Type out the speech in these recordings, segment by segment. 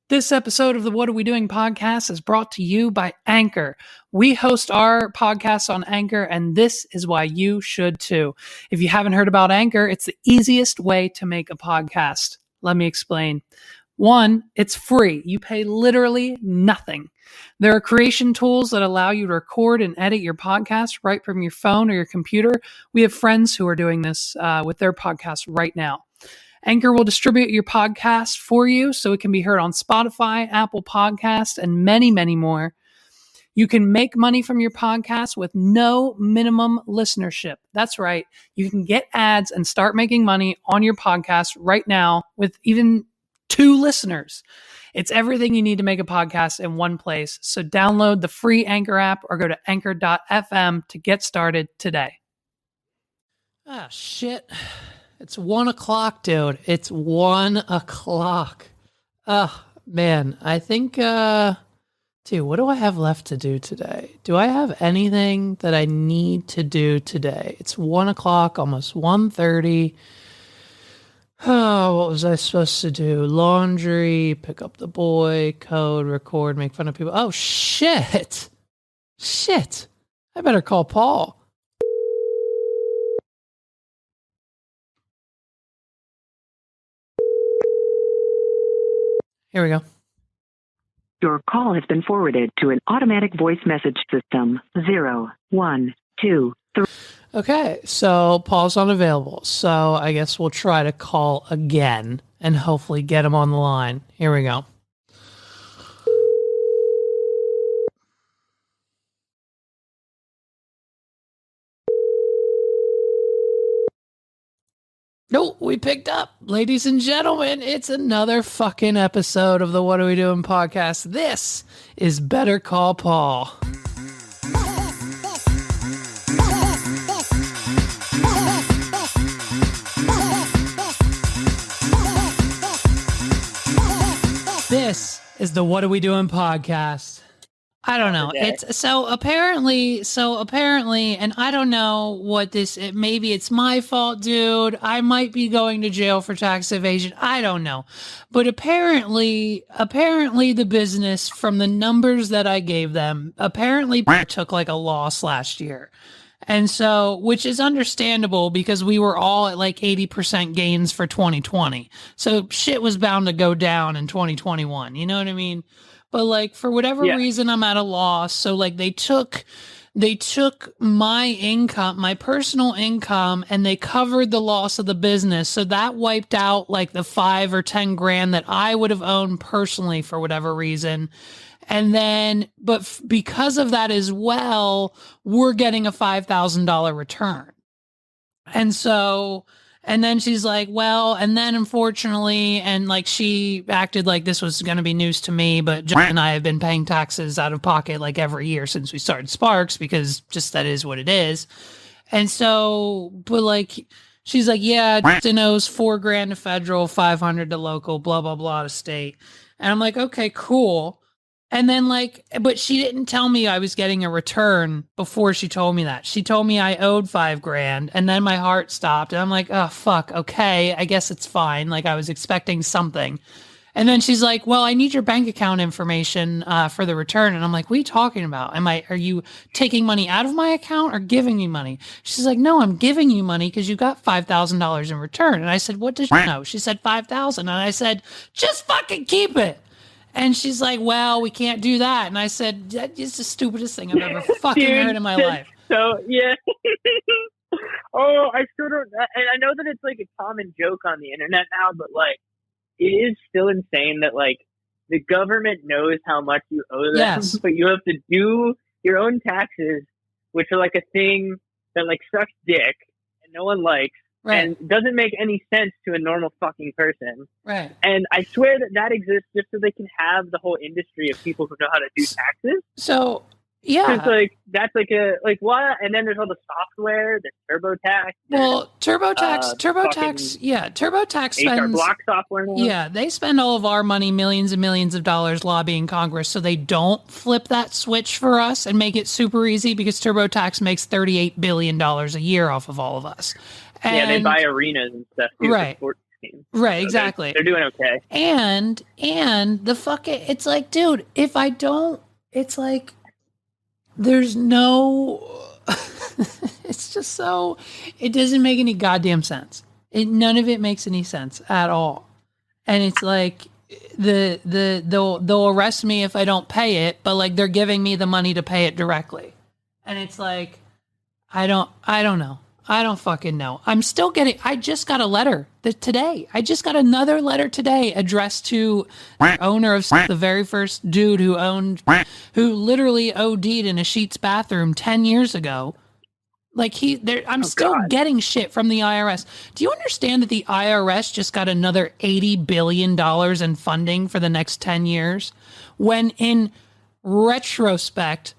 This episode of the What Are We Doing podcast is brought to you by Anchor. We host our podcast on Anchor, and this is why you should too. If you haven't heard about Anchor, it's the easiest way to make a podcast. Let me explain. One, it's free. You pay literally nothing. There are creation tools that allow you to record and edit your podcast right from your phone or your computer. We have friends who are doing this with their podcast right now. Anchor will distribute your podcast for you so it can be heard on Spotify, Apple Podcasts, and many, many more. You can make money from your podcast with no minimum listenership. That's right. You can get ads and start making money on your podcast right now with even 2 listeners. It's everything you need to make a podcast in one place. So download the free Anchor app or go to anchor.fm to get started today. Ah, shit. It's 1 o'clock, dude. It's 1 o'clock. Oh, man. I think, dude, what do I have left to do today? Do I have anything that I need to do today? It's 1 o'clock, almost 1:30. Oh, what was I supposed to do? Laundry, pick up the boy, code, record, make fun of people. Oh, shit. Shit. I better call Paul. Here we go. Your call has been forwarded to an automatic voice message system. 0, 1, 2, 3. Okay, so Paul's unavailable. So I guess we'll try to call again and hopefully get him on the line. Here we go. Nope, we picked up. Ladies and gentlemen, it's another fucking episode of the What Are We Doing podcast. This is Better Call Paul. This is the What Are We Doing podcast. I don't know. It's so apparently, and I don't know what maybe it's my fault, dude. I might be going to jail for tax evasion. I don't know. But apparently the business, from the numbers that I gave them, apparently took like a loss last year. And so, which is understandable because we were all at like 80% gains for 2020. So shit was bound to go down in 2021. You know what I mean? But like, for whatever reason, I'm at a loss. So like they took my income, my personal income, and they covered the loss of the business. So that wiped out like the 5 or 10 grand that I would have owned personally for whatever reason. And then, but because of that as well, we're getting a $5,000 return. And so, and then she's like, well, and then unfortunately, and like she acted like this was going to be news to me, but John and I have been paying taxes out of pocket like every year since we started Sparks, because just that is what it is. And so, but like, she's like, yeah, Justin owes $4 grand to federal, 500 to local, blah, blah, blah to state. And I'm like, okay, cool. And then like, but she didn't tell me I was getting a return before she told me that. She told me I owed $5 grand, and then my heart stopped and I'm like, oh fuck. Okay. I guess it's fine. Like I was expecting something. And then she's like, well, I need your bank account information for the return. And I'm like, what are you talking about? Are you taking money out of my account or giving me money? She's like, no, I'm giving you money because you got $5,000 in return. And I said, what does she know? She said 5,000. And I said, just fucking keep it. And she's like, well, we can't do that. And I said, that is the stupidest thing I've ever fucking heard in my life. So, yeah. Oh, I still don't, and I know that it's like a common joke on the internet now, but like, it is still insane that like the government knows how much you owe them, yes, but you have to do your own taxes, which are like a thing that like sucks dick and no one likes. Right. And doesn't make any sense to a normal fucking person. Right. And I swear that exists just so they can have the whole industry of people who know how to do taxes. So, yeah. Because, like, that's like what? And then there's all the software, there's TurboTax. Well, TurboTax spends... HR Block software now. Yeah, they spend all of our money, millions and millions of dollars lobbying Congress, so they don't flip that switch for us and make it super easy, because TurboTax makes $38 billion a year off of all of us. And, yeah, they buy arenas and stuff too, right. for team. Right, So exactly. They're doing okay. And the fucking, it's like, dude, if I don't, it's like, there's no, it's just so, it doesn't make any goddamn sense. None of it makes any sense at all. And it's like, they'll arrest me if I don't pay it, but like they're giving me the money to pay it directly. And it's like, I don't know. I don't fucking know. I just got a letter today. I just got another letter today addressed to the owner of the very first dude who literally OD'd in a Sheetz bathroom 10 years ago. Like I'm still getting shit from the IRS. Do you understand that the IRS just got another $80 billion in funding for the next 10 years? When in retrospect,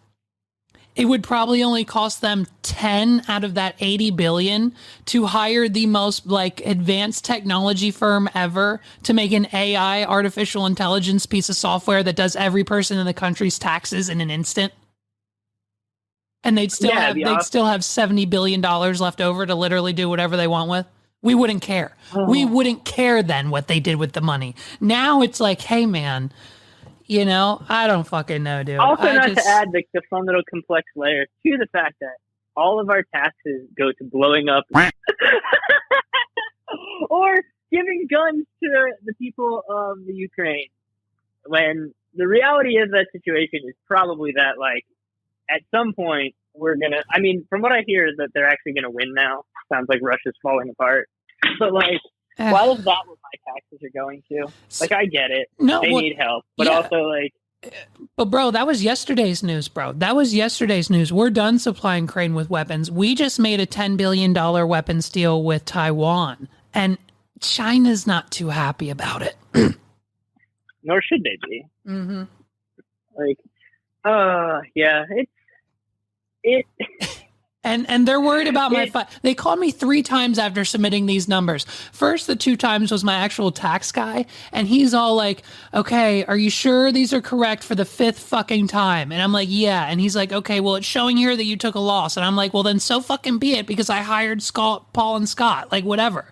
it would probably only cost them 10 out of that 80 billion to hire the most like advanced technology firm ever to make an AI artificial intelligence piece of software that does every person in the country's taxes in an instant. And they'd still have $70 billion left over to literally do whatever they want with. We wouldn't care. We wouldn't care then what they did with the money. Now it's like, hey man, you know, I don't fucking know, dude. Also, to add the fun little complex layer to the fact that all of our taxes go to blowing up or giving guns to the people of the Ukraine. When the reality of that situation is probably that, like, at some point we're gonna. I mean, from what I hear, is that they're actually gonna win now. Sounds like Russia's falling apart, but like. Why is that what my taxes are going to? Like, I get it. No, they need help. But also, like... But, bro, that was yesterday's news, bro. That was yesterday's news. We're done supplying Ukraine with weapons. We just made a $10 billion weapons deal with Taiwan. And China's not too happy about it. Nor should they be. Mm-hmm. Like, yeah, it And they're worried about they called me 3 times after submitting these numbers. First, the 2 times was my actual tax guy. And he's all like, okay, are you sure these are correct for the 5th fucking time? And I'm like, yeah. And he's like, okay, well, it's showing here that you took a loss. And I'm like, well, then so fucking be it, because I hired Paul and Scott, like whatever.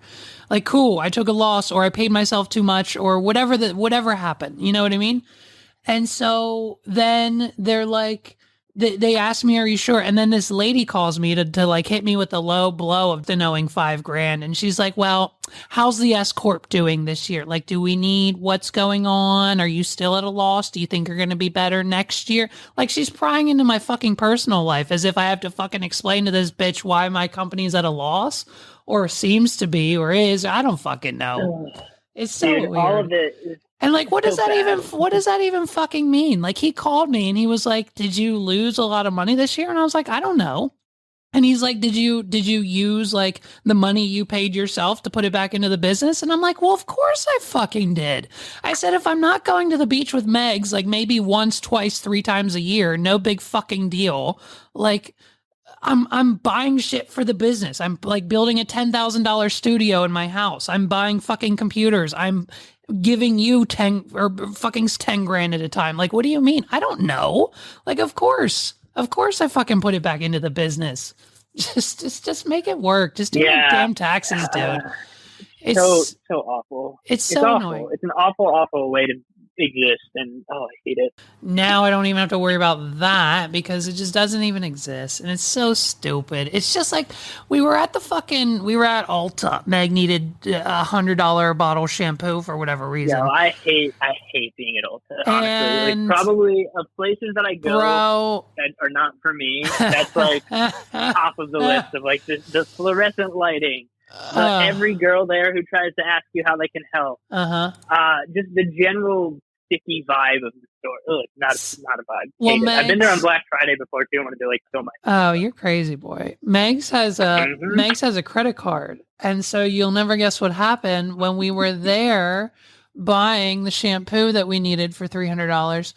Like, cool, I took a loss, or I paid myself too much, or whatever happened. You know what I mean? And so then they're like, they asked me, are you sure? And then this lady calls me to like hit me with the low blow of the knowing $5,000. And she's like, well, how's the S Corp doing this year? Like, do we need, what's going on? Are you still at a loss? Do you think you're going to be better next year? Like, she's prying into my fucking personal life as if I have to fucking explain to this bitch why my company's at a loss, or seems to be, or is. I don't fucking know. It's so weird. All of it. And like, what does that even fucking mean? Like, he called me and he was like, did you lose a lot of money this year? And I was like, I don't know. And he's like, did you use like the money you paid yourself to put it back into the business? And I'm like, well, of course I fucking did. I said, if I'm not going to the beach with Megs, like maybe once, twice, 3 times a year, no big fucking deal. Like, I'm buying shit for the business. I'm like building a $10,000 studio in my house. I'm buying fucking computers. I'm giving you 10 or fucking 10 grand at a time. Like, what do you mean? I don't know. Like, of course I fucking put it back into the business. Just make it work. Just do your damn taxes, dude. It's so awful. It's so awful. annoying. It's an awful way to exist, and I hate it. Now I don't even have to worry about that because it just doesn't even exist, and it's so stupid. It's just like we were at Ulta. Meg needed $100 bottle shampoo for whatever reason. No, I hate being at Ulta. Honestly, like, probably of places that I go that are not for me. That's like top of the list of like the fluorescent lighting. Every girl there who tries to ask you how they can help. Just the general sticky vibe of the store. Ugh, not a vibe. Well, I've been there on Black Friday before too. I wanted to like kill myself. Oh, you're crazy, boy. Megs has a credit card, and so you'll never guess what happened when we were there buying the shampoo that we needed for $300.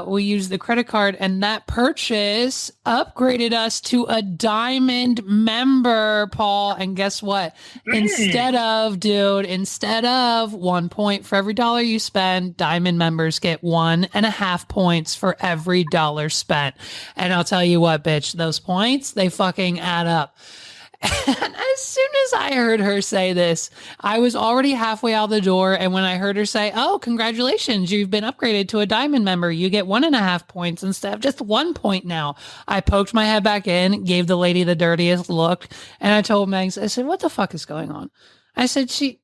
We used the credit card, and that purchase upgraded us to a diamond member, Paul. And guess what? Instead of 1 point for every dollar you spend, diamond members get 1.5 points for every dollar spent. And I'll tell you what, bitch, those points, they fucking add up. And as soon as I heard her say this, I was already halfway out the door. And when I heard her say, "Oh, congratulations, you've been upgraded to a diamond member. You get 1.5 points instead of just 1 point now," I poked my head back in, gave the lady the dirtiest look, and I told Megs, I said, "What the fuck is going on?" I said, she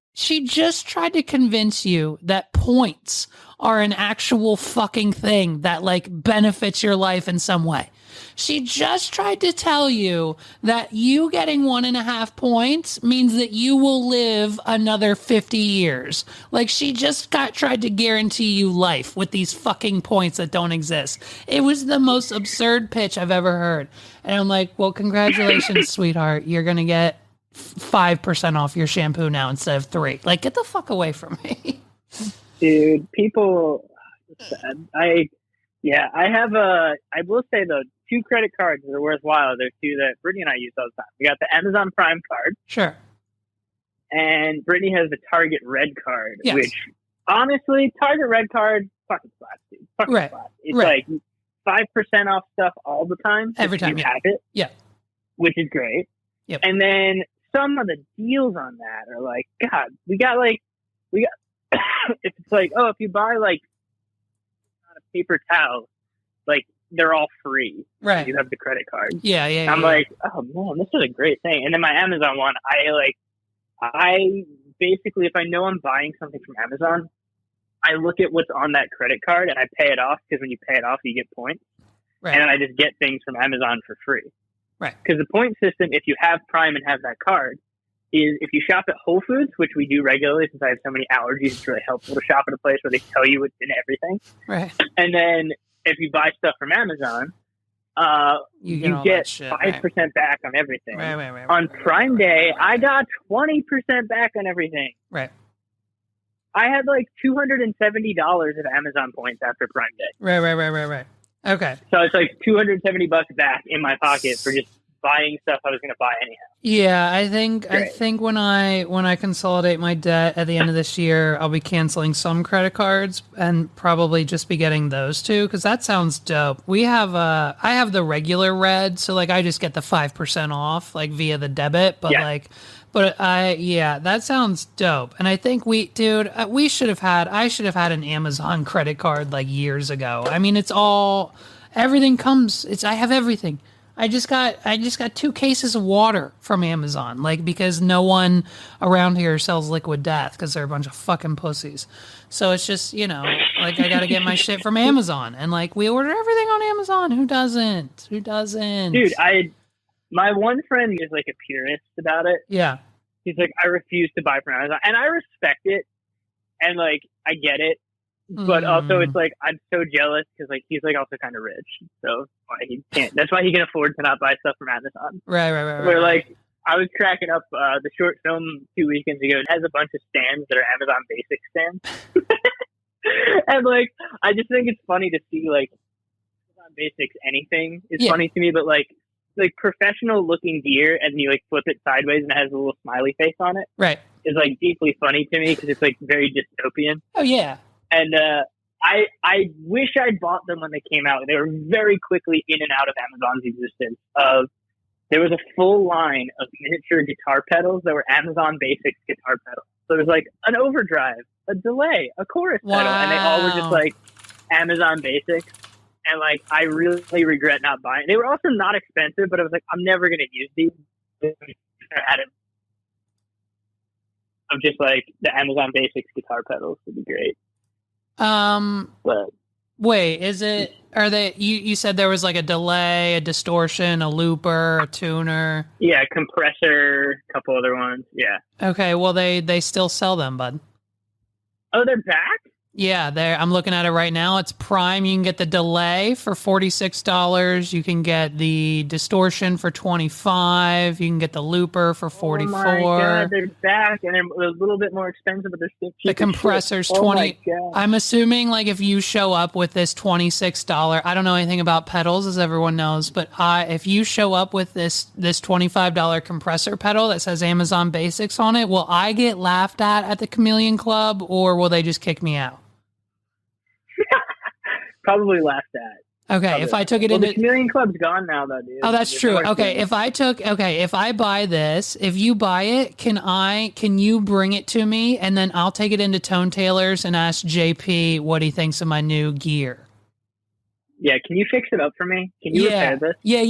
just tried to convince you that points are an actual fucking thing that like benefits your life in some way. She just tried to tell you that you getting 1.5 points means that you will live another 50 years. Like she just tried to guarantee you life with these fucking points that don't exist. It was the most absurd pitch I've ever heard. And I'm like, well, congratulations, sweetheart. You're going to get 5% off your shampoo now instead of 3. Like, get the fuck away from me. Dude, people, I will say though, 2 credit cards that are worthwhile. There's 2 that Brittany and I use all the time. We got the Amazon Prime card. Sure. And Brittany has the Target Red card, yes. Which honestly, Target Red card, fucking slaps, dude. Fucking right. slaps. It's right. like 5% off stuff all the time. Every time you yeah. have it. Yeah. Which is great. Yep. And then some of the deals on that are like, God, we got if it's like, oh, if you buy like a paper towel, like they're all free. Right. You have the credit card. Yeah. I'm like, oh man, this is a great thing. And then my Amazon one, I basically, if I know I'm buying something from Amazon, I look at what's on that credit card and I pay it off, because when you pay it off, you get points. Right. And then I just get things from Amazon for free. Right. Because the point system, if you have Prime and have that card, is if you shop at Whole Foods, which we do regularly since I have so many allergies, it's really helpful to shop at a place where they tell you what's in everything. Right. And then if you buy stuff from Amazon, you get 5% back on everything. Right. On Prime Day, I got 20% back on everything. Right. I had like $270 of Amazon points after Prime Day. Right. Okay. So it's like $270 back in my pocket for just buying stuff I was going to buy anyhow. Yeah, I think when I consolidate my debt at the end of this year, I'll be canceling some credit cards and probably just be getting those 2, because that sounds dope. I have the regular Red, so like I just get the 5% off like via the debit, but that sounds dope. And I think I should have had an Amazon credit card like years ago. I mean, I have everything. I just got 2 cases of water from Amazon, like, because no one around here sells liquid death because they're a bunch of fucking pussies. So it's just, like, I got to get my shit from Amazon, and like we order everything on Amazon. Who doesn't? Dude, my one friend is like a purist about it. Yeah. He's like, I refuse to buy from Amazon, and I respect it, and like I get it. But also, it's like, I'm so jealous because like he's like also kind of rich, so he can't. That's why he can afford to not buy stuff from Amazon. Right. Where like I was cracking up the short film 2 weekends ago. It has a bunch of stands that are Amazon Basics stands, and like I just think it's funny to see like Amazon Basics anything is funny to me, but like professional looking gear, and you like flip it sideways and it has a little smiley face on it. Right. Is like deeply funny to me because it's like very dystopian. Oh yeah. And I wish I'd bought them when they came out. They were very quickly in and out of Amazon's existence. There was a full line of miniature guitar pedals that were Amazon Basics guitar pedals. So there was like an overdrive, a delay, a chorus pedal, and they all were just like Amazon Basics. And like I really regret not buying. They were also not expensive, but I was like, I'm never going to use these. Of just like the Amazon Basics guitar pedals would be great. But wait, you said there was like a delay, a distortion, a looper, a tuner? Yeah, compressor, a couple other ones. Yeah. Okay, well they still sell them, bud. Oh, they're back? Yeah, I'm looking at it right now. It's Prime. You can get the delay for $46. You can get the distortion for $25. You can get the looper for $44. Oh my God, they're back, and they're a little bit more expensive, but they're still cheap. The compressor's $20. Oh my God. I'm assuming like if you show up with this $26, I don't know anything about pedals, as everyone knows, but if you show up with this $25 compressor pedal that says Amazon Basics on it, will I get laughed at the Chameleon Club, or will they just kick me out? Probably laughed at. Okay, if I took it well, into the Chameleon Club's gone now, though, dude. Oh, that's There's true. no more Okay, Chameleon. if I buy this, if you buy it, can you bring it to me and then I'll take it into Tone Tailors and ask JP what he thinks of my new gear. Yeah, can you fix it up for me? Can you repair this? Yeah.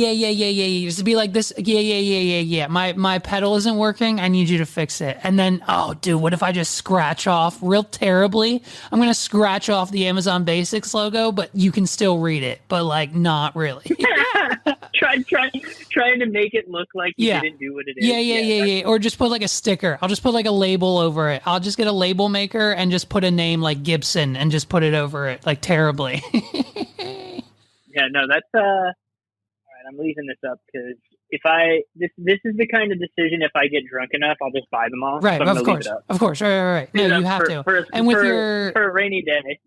Just be like this. Yeah. My pedal isn't working. I need you to fix it. And then, oh, dude, what if I just scratch off real terribly? I'm gonna scratch off the Amazon Basics logo, but you can still read it, but like not really. trying to make it look like you didn't do what it is. Yeah. Or just put like a sticker. I'll just put like a label over it. I'll just get a label maker and just put a name like Gibson and just put it over it like terribly. Yeah, no, that's all right. I'm leaving this up because if this is the kind of decision. If I get drunk enough, I'll just buy them all. Right, so of course, right. No, you have to. And with your for a rainy day,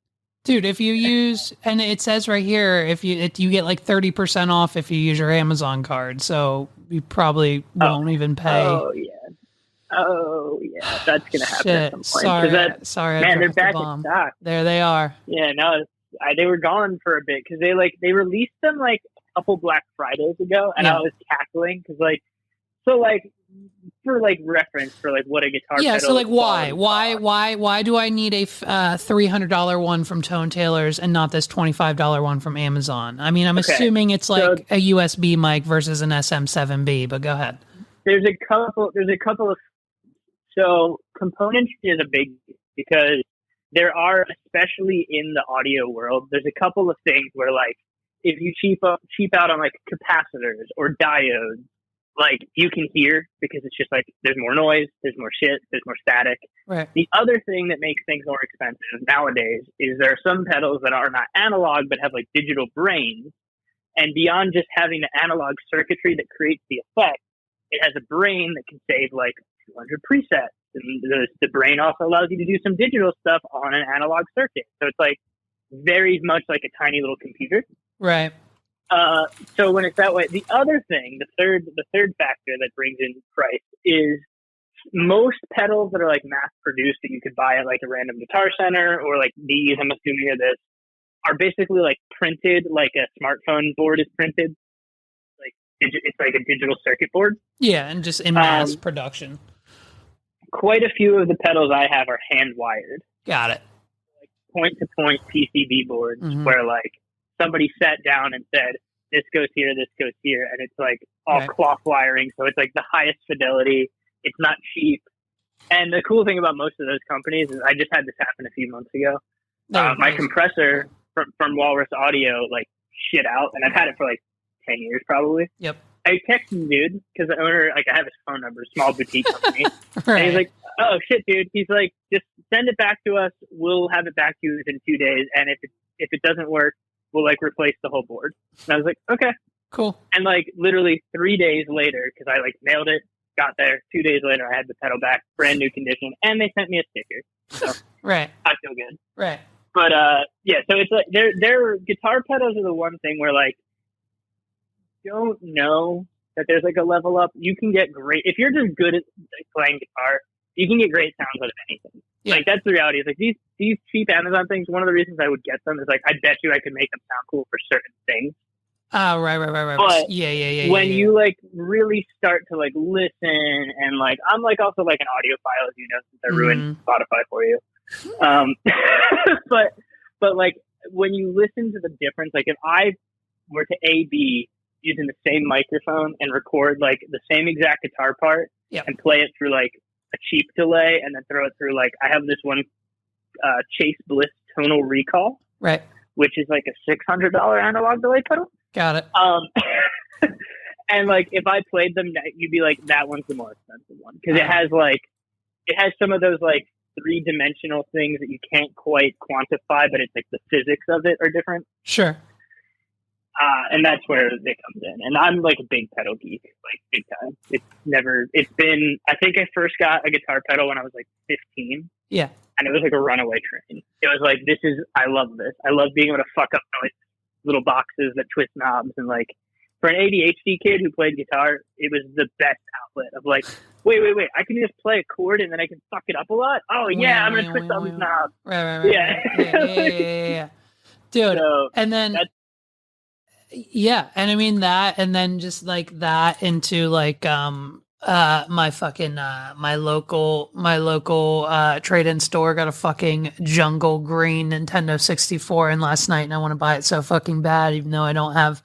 dude, if you use, and it says right here, if you get like 30% off if you use your Amazon card, so you probably won't even pay. Oh yeah, that's gonna happen at some point. Sorry, man, they're back in stock. There they are. Yeah, no, they were gone for a bit because they released them like a couple Black Fridays ago, and I was cackling because for reference for what a guitar pedal. Yeah, so why do I need a $300 one from Tone Tailors and not this $25 one from Amazon? I mean, I'm assuming it's like a USB mic versus an SM7B, but go ahead. There's a couple of so components is a big because there are, especially in the audio world, there's a couple of things where if you cheap out on capacitors or diodes, you can hear because it's just there's more noise, there's more shit, there's more static. Right. The other thing that makes things more expensive nowadays is there are some pedals that are not analog but have digital brains, and beyond just having the analog circuitry that creates the effect, it has a brain that can save 200 presets. And the brain also allows you to do some digital stuff on an analog circuit. So it's very much like a tiny little computer. Right. So when it's that way, the other thing, the third factor that brings in price is most pedals that are mass produced that you could buy at a random Guitar Center or these, I'm assuming are this, are basically printed like a smartphone board is printed. It's like a digital circuit board. Yeah, and just in mass production. Quite a few of the pedals I have are hand wired. Got it. Point to point PCB boards where somebody sat down and said, this goes here, this goes here. And it's all cloth wiring. So it's the highest fidelity. It's not cheap. And the cool thing about most of those companies is I just had this happen a few months ago. My compressor from Walrus Audio, shit out. And I've had it for 10 years probably. Yep. I texted the dude because the owner, I have his phone number, small boutique company. Right. And he's like, oh shit, dude. He's like, just send it back to us. We'll have it back to you within 2 days. And if it doesn't work, we'll replace the whole board. And I was like, okay, cool. And literally 3 days later, because I nailed it, got there. 2 days later, I had the pedal back, brand new condition, and they sent me a sticker. So right. I feel good. Right. But yeah, so it's their guitar pedals are the one thing where don't know that there's a level up. You can get great if you're just good at playing guitar. You can get great sounds out of anything. Yeah. That's the reality. It's these cheap Amazon things. One of the reasons I would get them is I bet you I could make them sound cool for certain things. Oh, right. But yeah. When you really start to listen and I'm also an audiophile, as you know, since I ruined Spotify for you. But when you listen to the difference, if I were to A/B using the same microphone and record the same exact guitar part and play it through a cheap delay and then throw it through I have this one Chase Bliss Tonal Recall, right, which is a $600 analog delay pedal. Got it. And if I played them, you'd be that one's the more expensive one because it has some of those 3-dimensional things that you can't quite quantify, but it's the physics of it are different. Sure. And that's where it comes in. And I'm a big pedal geek, big time. It's been, I think I first got a guitar pedal when I was 15. Yeah. And it was a runaway train. It was I love this. I love being able to fuck up little boxes that twist knobs. And for an ADHD kid who played guitar, it was the best outlet of wait, I can just play a chord and then I can fuck it up a lot. Oh yeah, I'm going to twist all these knobs. Right. Yeah. Dude, so and then Yeah, and I mean that, and then just like that into like my fucking my local trade-in store got a fucking jungle green Nintendo 64 in last night, and I want to buy it so fucking bad, even though I don't have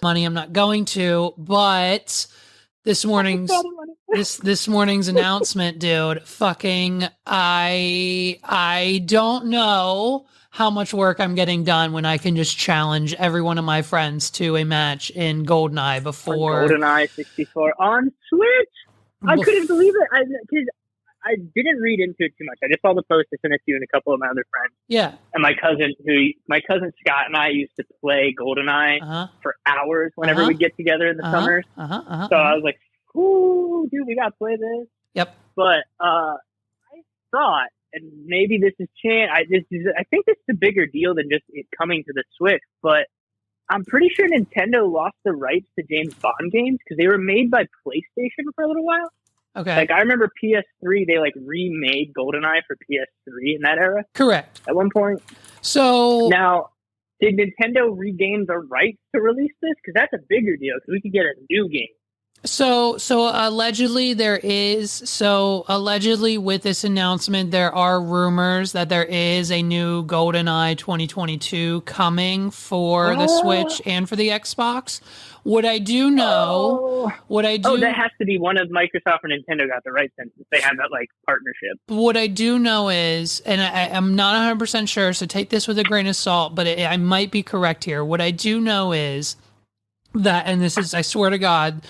money. I'm not going to, but this morning's this morning's announcement, dude, fucking I don't know how much work I'm getting done when I can just challenge every one of my friends to a match in GoldenEye before GoldenEye 64 on Switch. I couldn't believe it. I didn't read into it too much. I just saw the post I sent it to you and a couple of my other friends. Yeah. And my cousin Scott and I used to play GoldenEye for hours whenever we'd get together in the summers. So I was like, ooh, dude, we got to play this. Yep. But I thought, and maybe this is I think this is a bigger deal than just it coming to the Switch, but I'm pretty sure Nintendo lost the rights to James Bond games because they were made by PlayStation for a little while. Okay. Like, I remember PS3, they, like, remade GoldenEye for PS3 in that era. Correct. At one point. So... Now, did Nintendo regain the rights to release this? Because that's a bigger deal, because we could get a new game. So allegedly with this announcement, there are rumors that there is a new GoldenEye 2022 coming for the Switch and for the Xbox. What I do know, that has to be one of Microsoft and Nintendo got the rights since they have that like partnership. What I do know is, and I'm not 100% sure, so take this with a grain of salt, but I might be correct here. What I do know is that, and this is, I swear to God,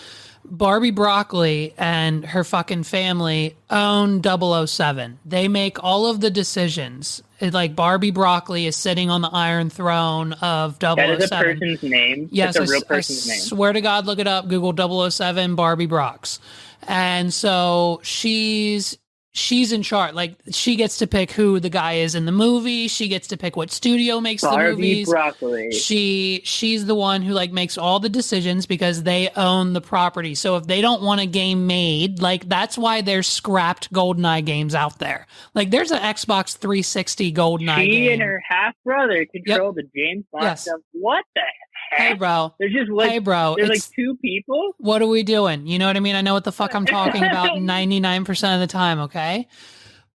Barbie Broccoli and her fucking family own 007. They make all of the decisions. Like, Barbie Broccoli is sitting on the Iron Throne of 007. That is a person's name. Yes, it's a real person's name. Swear to God, look it up. Google 007 Barbie Brox. And so she's in charge. Like, she gets to pick who the guy is in the movie. She gets to pick what studio makes the movies. Broccoli. She's the one who like makes all the decisions because they own the property. So if they don't want a game made, like, that's why there's scrapped GoldenEye games out there. Like, there's an Xbox 360 GoldenEye game. She and her half brother control the James Bond stuff. What the heck? Hey, bro. There's just like, hey, bro. There's like two people. What are we doing? You know what I mean? I know what the fuck I'm talking about 99% of the time. Okay.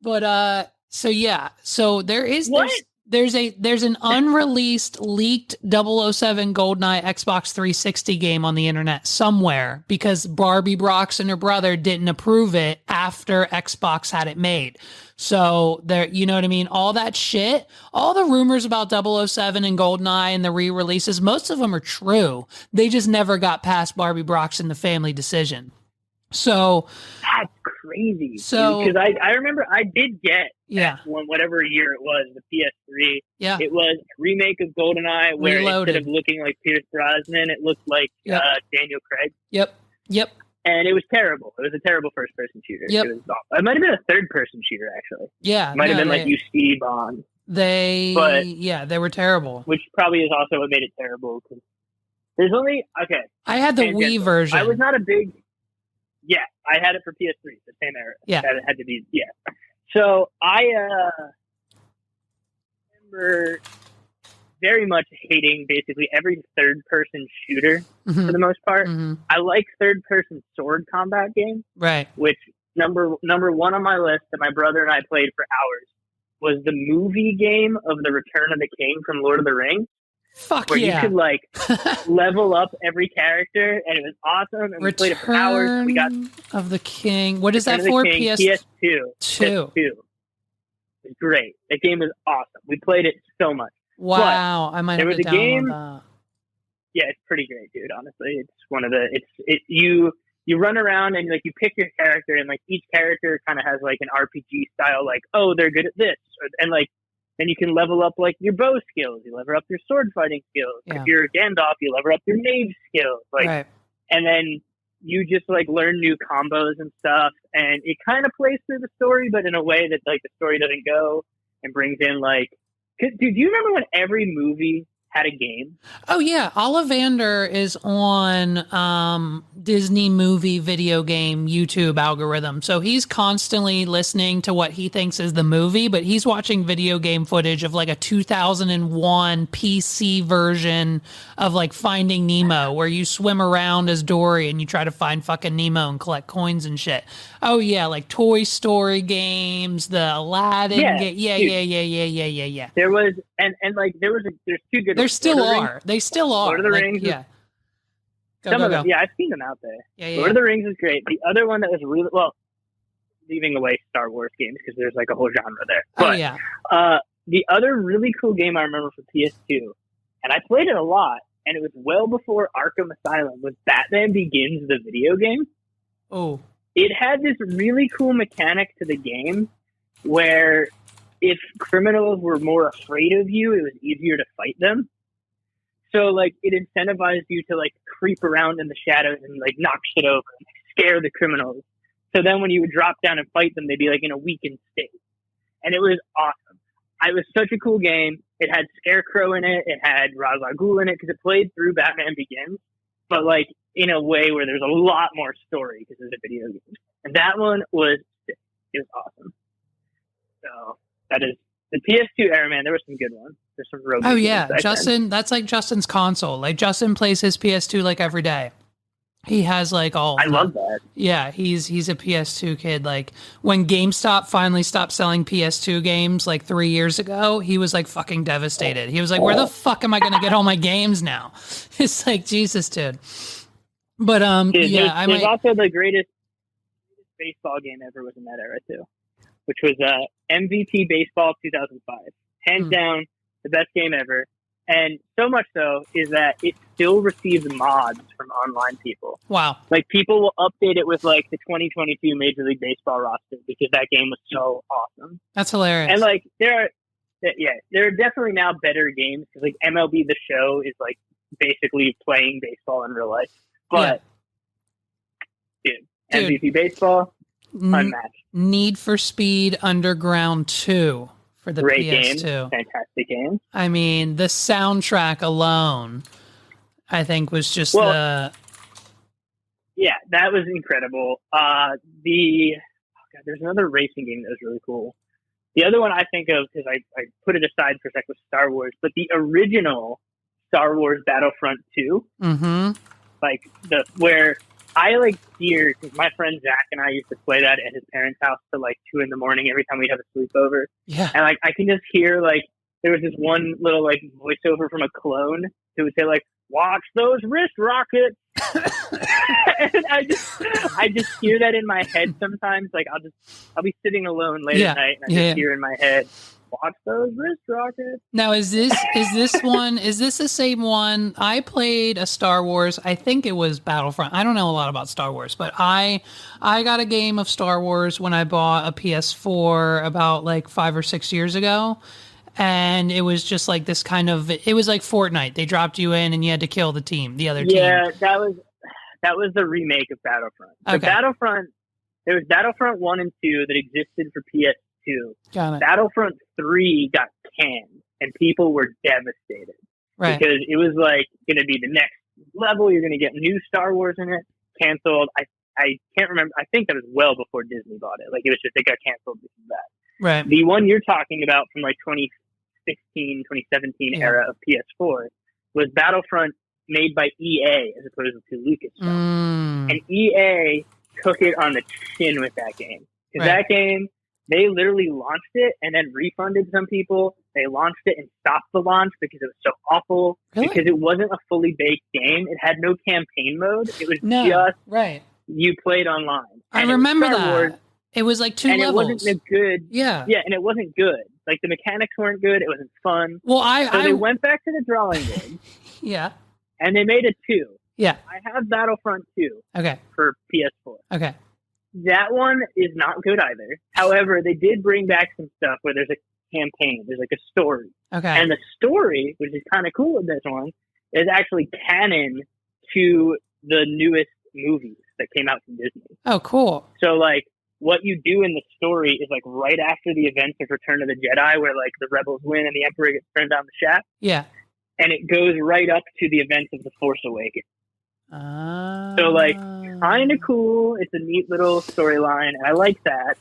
But, so yeah. So there's an unreleased leaked 007 GoldenEye Xbox 360 game on the internet somewhere because Barbie Brox and her brother didn't approve it after Xbox had it made. So there, you know what I mean? All that shit, all the rumors about 007 and GoldenEye and the re-releases, most of them are true. They just never got past Barbie Brox and the family decision. So that's crazy. So because I remember I did get whatever year it was, the PS3. Yeah, it was a remake of GoldenEye where instead of looking like Pierce Brosnan, it looked like Daniel Craig. Yep. And it was terrible. It was a terrible first-person shooter. Yep. It was awful. It might have been a third-person shooter, actually. Yeah. It might have been like UC Bond. They were terrible. Which probably is also what made it terrible. Cause there's only, I had the Wii version. I was not a big, I had it for PS3, the same era. Yeah. That it had to be, So I remember very much hating basically every third-person shooter for the most part. Mm-hmm. I like third-person sword combat games, right? Which number one on my list that my brother and I played for hours was the movie game of the Return of the King from Lord of the Rings. Fuck where yeah! You could like level up every character, and it was awesome. And we played it for hours. We got of the King. What is that for? PS2. PS2. It was great. That game was awesome. We played it so much. Wow, I might have to download that. Yeah, it's pretty great, dude. Honestly, it's one of the. You run around and like you pick your character, and like each character kind of has like an RPG style. Like, oh, they're good at this, and like then you can level up like your bow skills. You level up your sword fighting skills. Yeah. If you're Gandalf, you level up your mage skills. Like, right. And then you just like learn new combos and stuff, and it kind of plays through the story, but in a way that like the story doesn't go and brings in like. Dude, do you remember when every movie had a game? Oh yeah, Ollivander is on Disney movie video game YouTube algorithm. So he's constantly listening to what he thinks is the movie, but he's watching video game footage of like a 2001 PC version of like Finding Nemo, where you swim around as Dory and you try to find fucking Nemo and collect coins and shit. Oh yeah, like Toy Story games, the Aladdin game. Yeah, dude. yeah. There was and like there's two good. There still Lord of the are. They still are. Lord of the like, Rings. Yeah. Some of them, yeah, I've seen them out there. Yeah, Lord of the Rings is great. The other one that was really leaving away Star Wars games because there's like a whole genre there. But, yeah. The other really cool game I remember for PS2, and I played it a lot, and it was well before Arkham Asylum, was Batman Begins, the video game. Oh. It had this really cool mechanic to the game where if criminals were more afraid of you, it was easier to fight them. So, like, it incentivized you to, like, creep around in the shadows and, like, knock shit over and scare the criminals. So then when you would drop down and fight them, they'd be, like, in a weakened state. And it was awesome. It was such a cool game. It had Scarecrow in it. It had Ra's al Ghul in it because it played through Batman Begins, but, like, in a way where there's a lot more story because it's a video game. And that one was sick. It was awesome. So that is the PS2 era, man. There were some good ones. There's some real. Oh yeah, Justin. That's like Justin's console. Like Justin plays his PS2 like every day. He has like all. I love that. Yeah, he's a PS2 kid. Like when GameStop finally stopped selling PS2 games like 3 years ago, he was like fucking devastated. He was like, "Where the fuck am I gonna get all my games now?" It's like Jesus, dude. But dude, yeah, there's also the greatest baseball game ever was in that era too, which was MVP Baseball 2005. Hands down, the best game ever. And so much so is that it still receives mods from online people. Wow. Like people will update it with like the 2022 Major League Baseball roster because that game was so awesome. That's hilarious. And like there are definitely now better games because like MLB The Show is like basically playing baseball in real life. But dude, MVP Baseball, unmatched. Need for Speed Underground 2 for the Great PS2. Game. Fantastic game. I mean, the soundtrack alone, I think, was just Yeah, that was incredible. There's another racing game that was really cool. The other one I think of, because I put it aside for a sec, was Star Wars, but the original Star Wars Battlefront 2, like where I like steer, because my friend Zach and I used to play that at his parents' house till like 2 a.m. every time we'd have a sleepover. Yeah. And like I can just hear like there was this one little like voiceover from a clone who would say like, "Watch those wrist rockets." And I just hear that in my head sometimes. Like I'll be sitting alone late at night and I just hear in my head, "Watch those wrist rockets." Now is this the same one? I played a Star Wars, I think it was Battlefront. I don't know a lot about Star Wars, but I got a game of Star Wars when I bought a PS4 about like 5 or 6 years ago. And it was just like this kind of, it was like Fortnite. They dropped you in and you had to kill the other team. Yeah, that was the remake of Battlefront. The Battlefront, there was Battlefront 1 and 2 that existed for PS2. Got it. Battlefront 3 got canned and people were devastated. Right. Because it was like going to be the next level. You're going to get new Star Wars in it. Canceled. I can't remember. I think that was well before Disney bought it. Like it was just, it got canceled because of that. Right. The one you're talking about from like 2016, 2017 era of PS4 was Battlefront made by EA as opposed to Lucasfilm. And EA took it on the chin with that game. Because that game, they literally launched it and then refunded some people. They launched it and stopped the launch because it was so awful. Really? Because it wasn't a fully baked game. It had no campaign mode. It was just you played online. I remember that. Wars, it was like 2 levels. And it wasn't good. Yeah. Yeah, and it wasn't good. Like the mechanics weren't good. It wasn't fun. Well, they went back to the drawing board. Yeah. And they made a 2. Yeah. I have Battlefront 2. Okay. For PS4. Okay. That one is not good either. However, they did bring back some stuff where there's a campaign. There's like a story. Okay. And the story, which is kind of cool with this one, is actually canon to the newest movies that came out from Disney. Oh, cool. So like what you do in the story is like right after the events of Return of the Jedi where like the rebels win and the Emperor gets turned down the shaft. Yeah. and it goes right up to the events of The Force Awakens. So, like, kind of cool. It's a neat little storyline, and I like that.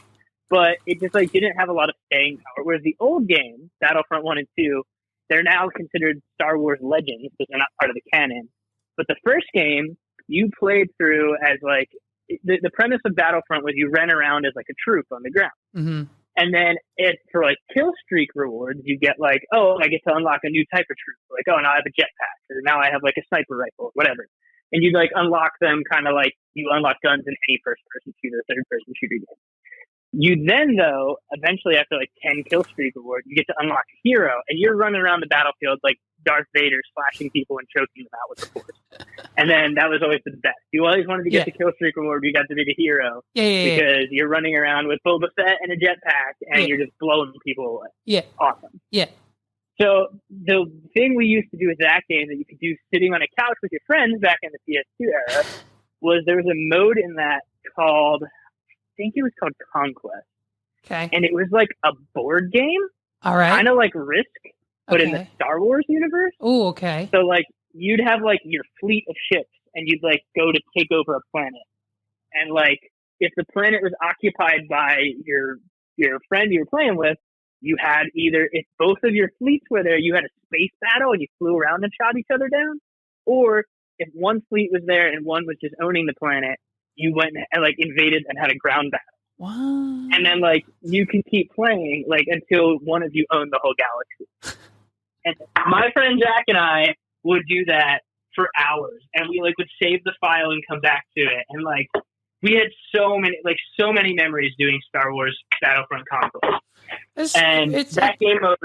But it just, like, didn't have a lot of staying power. Whereas the old games, Battlefront 1 and 2, they're now considered Star Wars legends because they're not part of the canon. But the first game, you played through as, like, the premise of Battlefront was you ran around as, like, a troop on the ground. Mm-hmm. And then for, like, kill streak rewards, you get, like, oh, I get to unlock a new type of troop. Like, oh, now I have a jetpack. Or now I have, like, a sniper rifle, whatever. And you'd, like, unlock them kind of like you unlock guns in any first-person shooter, third-person shooter game. You then, though, eventually after, like, 10 kill streak rewards, you get to unlock a hero. And you're running around the battlefield like Darth Vader, slashing people and choking them out with the Force. And then that was always the best. You always wanted to get the kill streak reward. You got to be the hero. Because you're running around with Boba Fett and a jetpack, and you're just blowing people away. Yeah. Awesome. Yeah. So the thing we used to do with that game that you could do sitting on a couch with your friends back in the PS2 era was there was a mode in that called, I think it was called Conquest. Okay. And it was like a board game. All right. Kind of like Risk, but in the Star Wars universe. Oh, okay. So, like, you'd have, like, your fleet of ships, and you'd, like, go to take over a planet. And, like, if the planet was occupied by your friend you were playing with, you had either, if both of your fleets were there, you had a space battle and you flew around and shot each other down. Or if one fleet was there and one was just owning the planet, you went and, like, invaded and had a ground battle. Wow. And then, like, you can keep playing, like, until one of you owned the whole galaxy. And my friend Jack and I would do that for hours. And we, like, would save the file and come back to it. And, like, we had so many memories doing Star Wars Battlefront Conquest. That game mode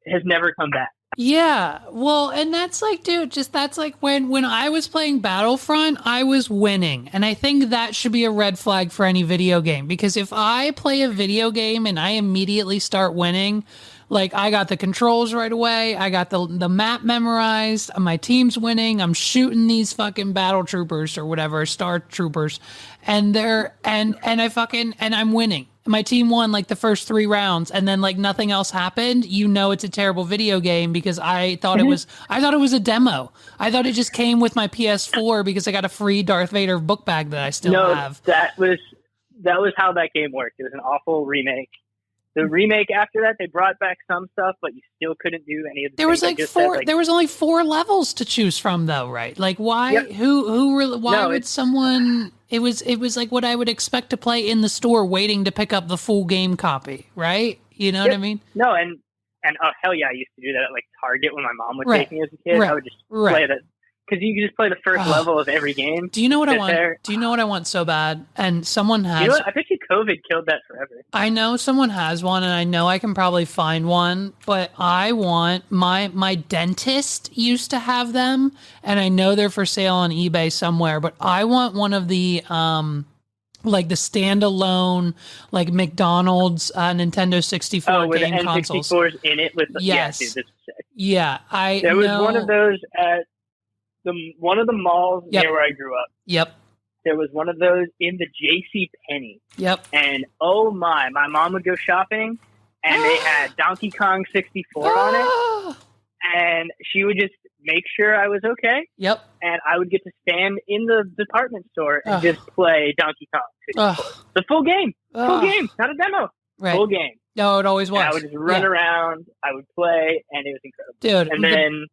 has never come back. Yeah, well, and that's like, dude, that's like when I was playing Battlefront, I was winning. And I think that should be a red flag for any video game, because if I play a video game and I immediately start winning, like, I got the controls right away, I got the map memorized, my team's winning, I'm shooting these fucking battle troopers or whatever, star troopers, and I'm winning. My team won like the first 3 rounds, and then like nothing else happened. You know it's a terrible video game, because I thought it was a demo. I thought it just came with my PS4 because I got a free Darth Vader book bag that I still have. That was how that game worked. It was an awful remake. The remake after that, they brought back some stuff, but you still couldn't do any of the. There was like 4. There was only 4 levels to choose from, though, right? Like, why? Yep. Why would someone? It was like what I would expect to play in the store, waiting to pick up the full game copy, right? You know what I mean? No, and oh hell yeah, I used to do that at like Target when my mom would take me as a kid. I would just play that. Because you can just play the first level of every game. Do you know what I want? Do you know what I want so bad? And someone has. You know what? I bet you COVID killed that forever. I know someone has one, and I know I can probably find one. But I want my dentist used to have them, and I know they're for sale on eBay somewhere. But I want one of the like the standalone, like McDonald's Nintendo 64 game consoles. Oh, with the N64s in it with the yes. Yeah, dude, yeah, there was one of those at one of the malls near where I grew up. Yep. There was one of those in the J.C. Penney. Yep. And oh my mom would go shopping, and they had Donkey Kong 64 on it, and she would just make sure I was okay. Yep. And I would get to stand in the department store and just play Donkey Kong 64. The full game. Full game, not a demo. Right. Full game. No, it always was. And I would just run around. I would play, and it was incredible. Dude. And then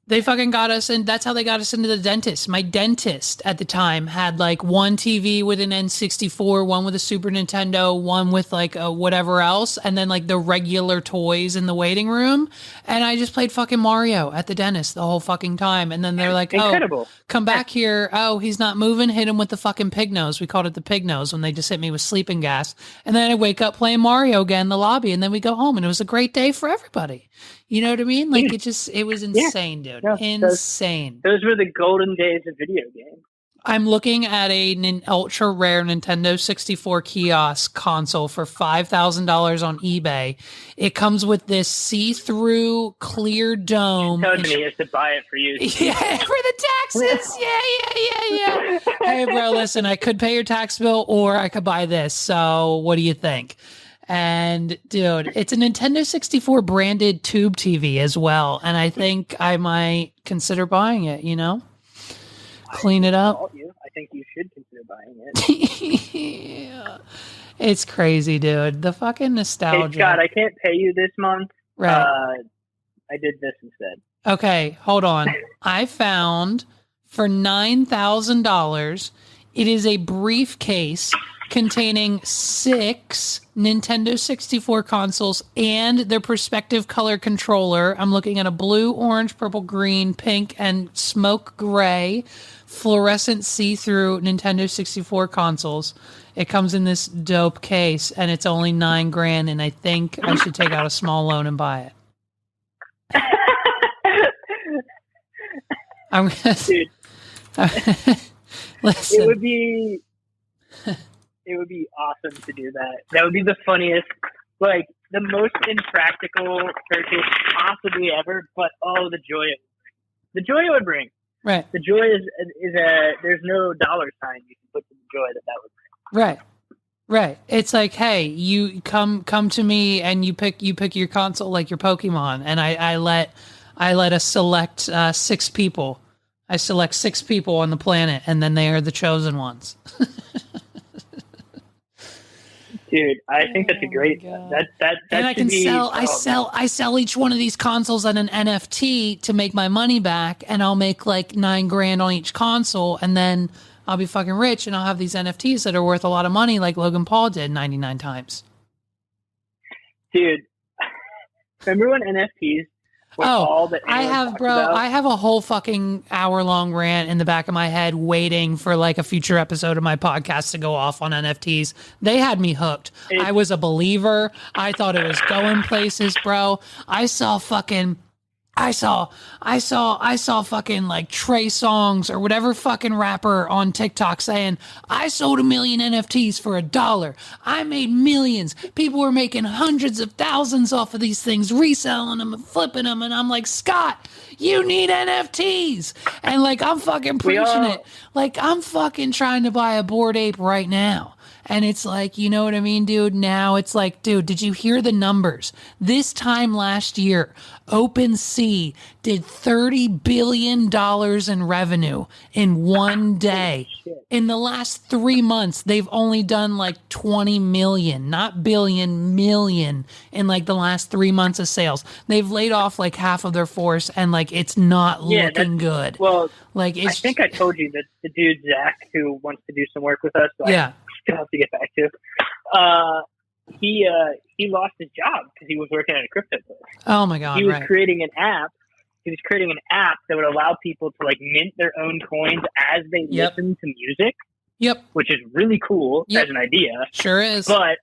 they fucking got us, and that's how they got us into the dentist. My dentist at the time had like one TV with an N64, one with a Super Nintendo, one with like whatever else, and then like the regular toys in the waiting room. And I just played fucking Mario at the dentist the whole fucking time. And then they're like, incredible. Come back here. Oh, he's not moving. Hit him with the fucking pig nose. We called it the pig nose when they just hit me with sleeping gas. And then I wake up playing Mario again in the lobby, and then we go home, and it was a great day for everybody. You know what I mean? Like, it was insane, dude. Yeah, insane. Those were the golden days of video games. I'm looking at an ultra rare Nintendo 64 kiosk console for $5,000 on eBay. It comes with this see-through clear dome. You told me to buy it for you. Yeah, for the taxes. Yeah. Hey, bro, listen, I could pay your tax bill, or I could buy this. So what do you think? And dude, it's a Nintendo 64 branded tube TV as well. And I think I might consider buying it, you know? Clean it up. I think you should consider buying it. Yeah. It's crazy, dude. The fucking nostalgia. Hey, Scott, I can't pay you this month. Right. I did this instead. Okay, hold on. I found for $9,000, it is a briefcase containing 6 Nintendo 64 consoles and their respective color controller. I'm looking at a blue, orange, purple, green, pink, and smoke gray fluorescent see-through Nintendo 64 consoles. It comes in this dope case, and it's only $9,000, and I think I should take out a small loan and buy it. I'm gonna, dude. Listen. It would be awesome to do that. That would be the funniest, like the most impractical purchase possibly ever. But the joy it would bring. Right. The joy is there's no dollar sign you can put to the joy that would bring. Right. Right. It's like, hey, you come to me and you pick your console like your Pokemon, and I let us select 6 people. I select 6 people on the planet, and then they are the chosen ones. Dude, I think that's a great. That and I can sell. I sell each one of these consoles at an NFT to make my money back, and I'll make like $9,000 on each console, and then I'll be fucking rich, and I'll have these NFTs that are worth a lot of money, like Logan Paul did 99 times. Dude, remember when NFTs? I have a whole fucking hour-long rant in the back of my head waiting for like a future episode of my podcast to go off on NFTs. They had me hooked. I was a believer. I thought it was going places, bro. I saw fucking like Trey Songz or whatever fucking rapper on TikTok saying, I sold 1 million NFTs for $1. I made millions. People were making hundreds of thousands off of these things, reselling them and flipping them. And I'm like, Scott, you need NFTs. And like, I'm fucking preaching it. Like, I'm fucking trying to buy a Bored Ape right now. And it's like, you know what I mean, dude? Now it's like, dude, did you hear the numbers? This time last year, OpenSea did $30 billion in revenue in one day. In the last 3 months, they've only done like 20 million, not billion, million in like the last 3 months of sales. They've laid off like half of their force, and like it's not looking good. Well, like I think I told you that the dude Zach who wants to do some work with us. So I still have to get back to. He lost his job because he was working at a crypto place. Oh my god! He was creating an app. He was creating an app that would allow people to like mint their own coins as they listen to music. Yep. Which is really cool as an idea. Sure is. But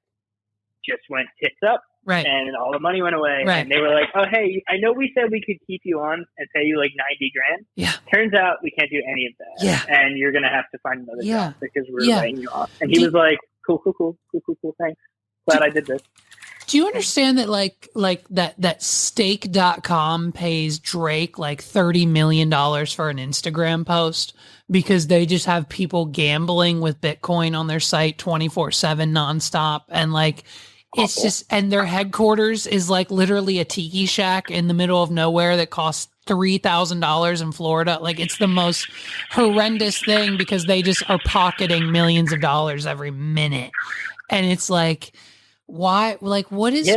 just went tits up. Right. And all the money went away. Right. And they were like, oh, hey, I know we said we could keep you on and pay you like $90,000. Yeah. Turns out we can't do any of that. Yeah. And you're going to have to find another job because we're laying you off. And he was like, cool. Thanks. Glad I did this. Do you understand that that stake.com pays Drake like $30 million for an Instagram post because they just have people gambling with Bitcoin on their site 24/7 nonstop, and like it's just, and their headquarters is like literally a tiki shack in the middle of nowhere that costs $3,000 in Florida. Like it's the most horrendous thing because they just are pocketing millions of dollars every minute. And it's like, why? Like, things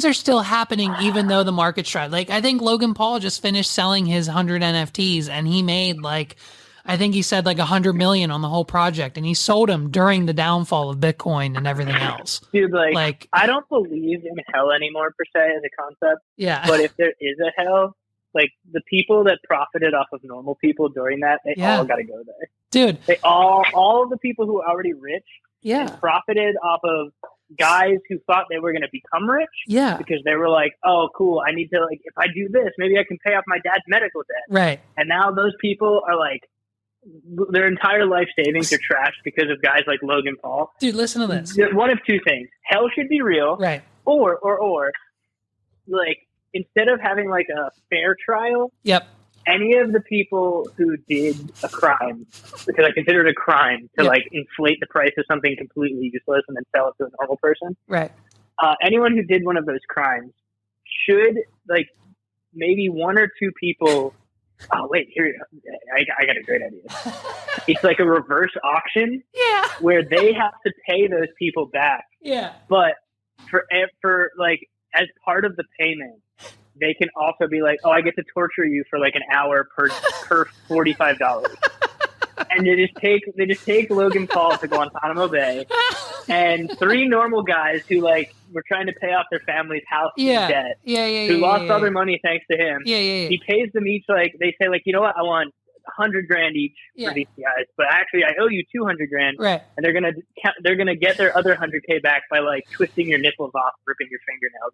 are still happening even though the market's tried. Like, I think Logan Paul just finished selling his 100 NFTs and he made like, I think he said like 100 million on the whole project, and he sold them during the downfall of Bitcoin and everything else. Dude, like I don't believe in hell anymore per se as a concept. Yeah. But if there is a hell, like the people that profited off of normal people during that, they all got to go there. Dude. They all of the people who are already rich and profited off of guys who thought they were going to become rich. Yeah. Because they were like, oh, cool, I need to, like, if I do this, maybe I can pay off my dad's medical debt. Right. And now those people are like, their entire life savings are trashed because of guys like Logan Paul. Dude, listen to this. One of two things. Hell should be real. Right. Or like, instead of having like a fair trial. Yep. any of the people who did a crime, because I consider it a crime to like inflate the price of something completely useless and then sell it to a normal person. Right. Anyone who did one of those crimes should, like, maybe one or two people. Oh wait, here I got a great idea. It's like a reverse auction, where they have to pay those people back. Yeah. But for like, as part of the payment, they can also be like, "Oh, I get to torture you for like an hour per $45." And they just take Logan Paul to Guantanamo Bay, and three normal guys who like were trying to pay off their family's house debt, who lost all their money thanks to him. He pays them each, like, they say, like, you know what, I want $100,000 each for these guys, but actually I owe you $200,000, right? And they're gonna get their other $100K back by like twisting your nipples off, ripping your fingernails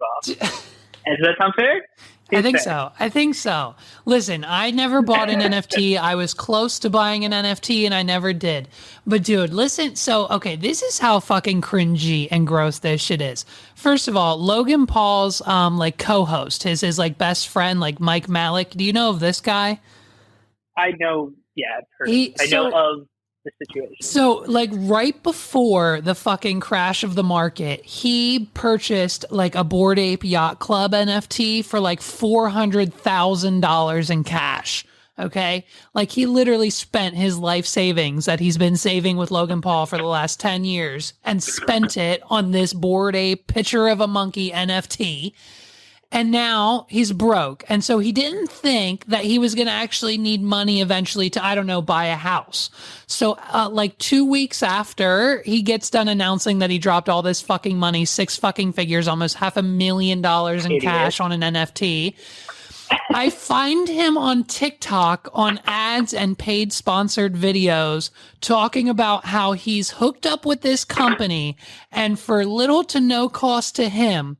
off. And does that sound fair? I think so. Listen, I never bought an NFT. I was close to buying an NFT and I never did. But dude, listen. So, okay, this is how fucking cringy and gross this shit is. First of all, Logan Paul's like co-host, his like best friend, like Mike Malik. Do you know of this guy? I know. Yeah, I've heard. I know of the situation. So, like, right before the fucking crash of the market, he purchased like a Bored Ape Yacht Club NFT for like $400,000 in cash. Okay. Like, he literally spent his life savings that he's been saving with Logan Paul for the last 10 years and spent it on this Bored Ape picture of a monkey NFT. And now he's broke. And so he didn't think that he was going to actually need money eventually to, I don't know, buy a house. So like 2 weeks after he gets done announcing that he dropped all this fucking money, 6 fucking figures, almost $500,000 in cash on an NFT, I find him on TikTok on ads and paid sponsored videos talking about how he's hooked up with this company, and for little to no cost to him,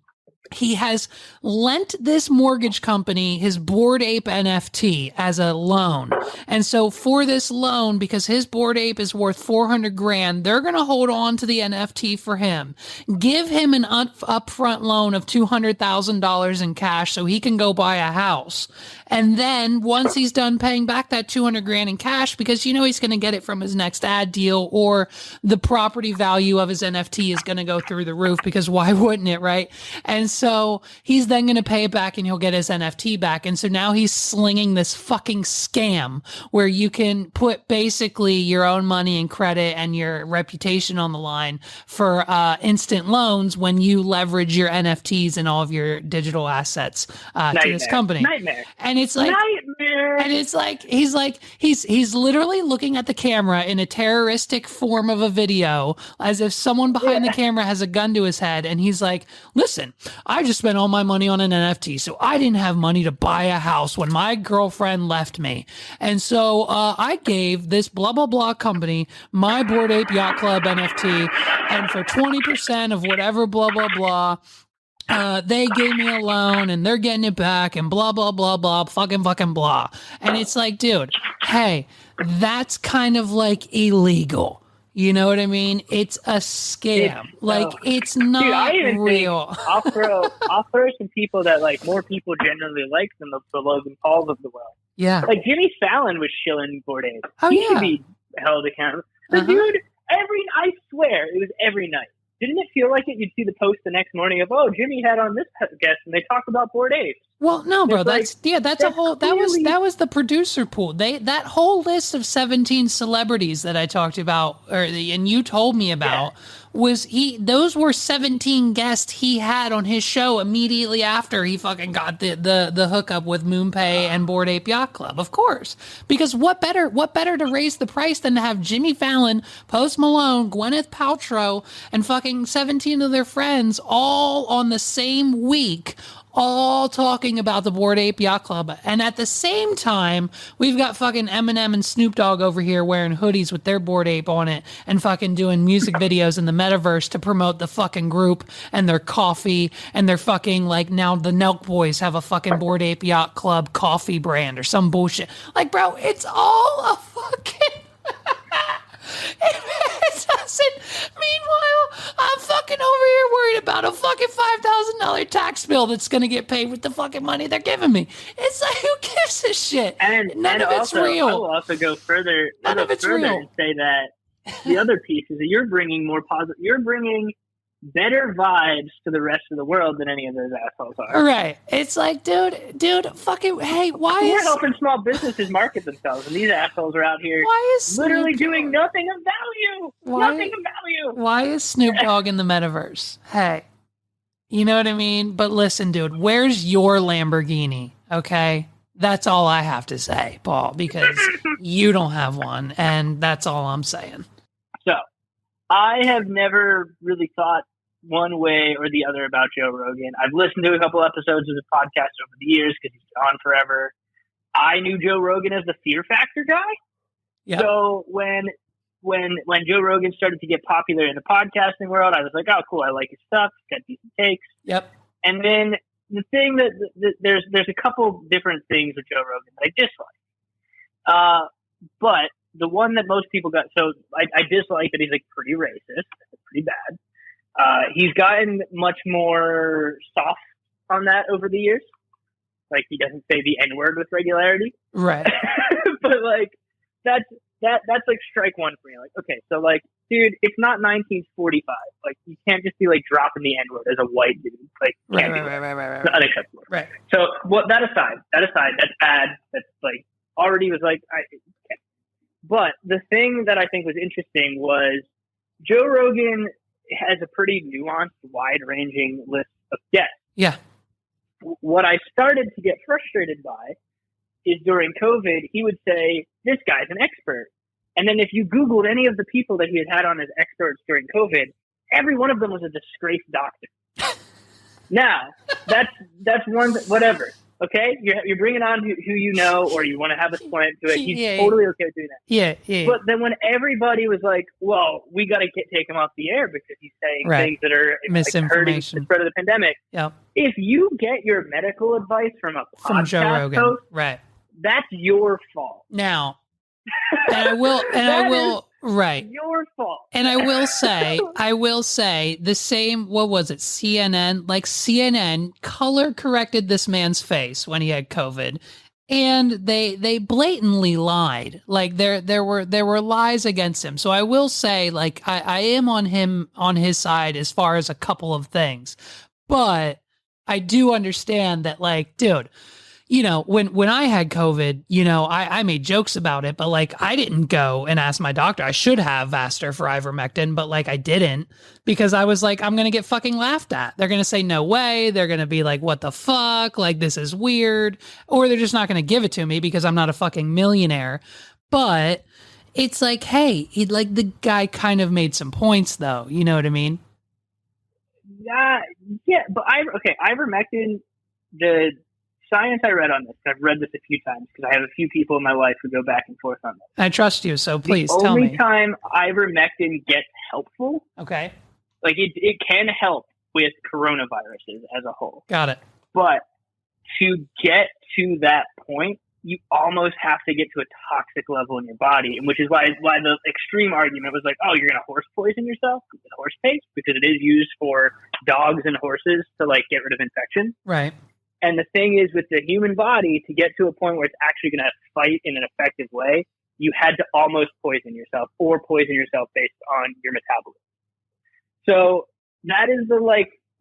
he has lent this mortgage company his Bored Ape NFT as a loan. And so for this loan, because his Bored Ape is worth $400,000, they're going to hold on to the NFT for him, give him an upfront loan of $200,000 in cash so he can go buy a house. And then once he's done paying back that $200,000 in cash, because, you know, he's going to get it from his next ad deal, or the property value of his NFT is going to go through the roof, because why wouldn't it, right? And so he's then going to pay it back and he'll get his NFT back. And so now he's slinging this fucking scam where you can put basically your own money and credit and your reputation on the line for instant loans when you leverage your NFTs and all of your digital assets to this company. Nightmare. And it's like, nightmare. And it's like, he's literally looking at the camera in a terroristic form of a video, as if someone behind the camera has a gun to his head. And he's like, listen, I just spent all my money on an NFT, so I didn't have money to buy a house when my girlfriend left me. And so I gave this blah, blah, blah company my Bored Ape Yacht Club NFT, and for 20% of whatever blah, blah, blah, they gave me a loan and they're getting it back and blah, blah, blah, blah, fucking blah. And it's like, dude, hey, that's kind of like illegal. You know what I mean? It's a scam. It's not real. I'll throw some people that, like, more people generally like than the Logan Pauls of the world. Yeah. Like Jimmy Fallon was shilling Bored Ape. Oh, he should be held accountable. The dude, I swear, it was every night. Didn't it feel like it? You'd see the post the next morning of, oh, Jimmy had on this guest and they talked about Bored Apes. Well, no, bro, that was the producer pool. That whole list of 17 celebrities that I talked about, and you told me about, those were 17 guests he had on his show immediately after he fucking got the hookup with MoonPay and Bored Ape Yacht Club, of course. Because what better to raise the price than to have Jimmy Fallon, Post Malone, Gwyneth Paltrow, and fucking 17 of their friends all on the same week, all talking about the Bored Ape Yacht Club. And at the same time, we've got fucking Eminem and Snoop Dogg over here wearing hoodies with their Bored Ape on it and fucking doing music videos in the metaverse to promote the fucking group and their coffee and their fucking, like, now the Nelk Boys have a fucking Bored Ape Yacht Club coffee brand or some bullshit. Like, bro, it's all a fucking... It doesn't. Meanwhile, I'm fucking fucking over here worried about a fucking $5,000 tax bill that's going to get paid with the fucking money they're giving me. It's like, who gives a shit? None of it's real. I will also go further. None of it's real. And say that the other piece is that you're bringing more positive. You're bringing better vibes to the rest of the world than any of those assholes are. Right. It's like, dude, fucking, hey, why We're is... helping small businesses market themselves, and these assholes are out here literally doing nothing of value. Nothing of value. Why is Snoop Dogg in the metaverse? Hey, you know what I mean? But listen, dude, where's your Lamborghini? Okay? That's all I have to say, Paul, because you don't have one, and that's all I'm saying. So, I have never really thought one way or the other about Joe Rogan. I've listened to a couple episodes of his podcast over the years because he's been on forever. I knew Joe Rogan as the Fear Factor guy. Yep. So when Joe Rogan started to get popular in the podcasting world, I was like, oh, cool, I like his stuff. He's got decent takes. Yep. And then the thing that there's a couple different things with Joe Rogan that I dislike. But the one that most people got, so I dislike that he's like pretty racist, pretty bad. He's gotten much more soft on that over the years. Like, he doesn't say the N-word with regularity. Right. But like, that's like strike one for me. Like, okay, so like, dude, it's not 1945. Like, you can't just be like dropping the N-word as a white dude. Like, right. It's unacceptable. Right. So, well, that aside, that's bad. That's like, already was like, okay. But the thing that I think was interesting was Joe Rogan has a pretty nuanced, wide-ranging list of guests. Yeah. What I started to get frustrated by is during COVID, he would say, this guy's an expert. And then if you Googled any of the people that he had on as experts during COVID, every one of them was a disgraced doctor. Now, that's one, whatever. Okay, you're bringing on who you know, or you want to have a slant to it. He's totally okay with doing that. Yeah. But then when everybody was like, "Well, we got to take him off the air because he's saying things that are misinformation, like, hurting the spread of the pandemic," if you get your medical advice from a podcast Joe Rogan, host, right, that's your fault. Now, I will. Right. Your fault. And I will say the same, what was it? CNN, like CNN color corrected this man's face when he had COVID, and they blatantly lied. Like there were lies against him. So I will say, like, I am on his side as far as a couple of things, but I do understand that, like, dude, you know, when I had COVID, you know, I made jokes about it, but like, I didn't go and ask my doctor. I should have asked her for ivermectin, but like, I didn't, because I was like, I'm going to get fucking laughed at. They're going to say, no way. They're going to be like, what the fuck? Like, this is weird. Or they're just not going to give it to me because I'm not a fucking millionaire. But it's like, hey, the guy kind of made some points though. You know what I mean? Yeah. But ivermectin, the science I read on this, I've read this a few times because I have a few people in my life who go back and forth on this. I trust you, so please tell me. The only time ivermectin gets helpful, okay, like it can help with coronaviruses as a whole. Got it. But to get to that point, you almost have to get to a toxic level in your body, which is why the extreme argument was like, oh, you're going to horse poison yourself with horse paste, because it is used for dogs and horses to like get rid of infection. Right. And the thing is, with the human body, to get to a point where it's actually going to fight in an effective way, you had to almost poison yourself or poison yourself based on your metabolism. So that is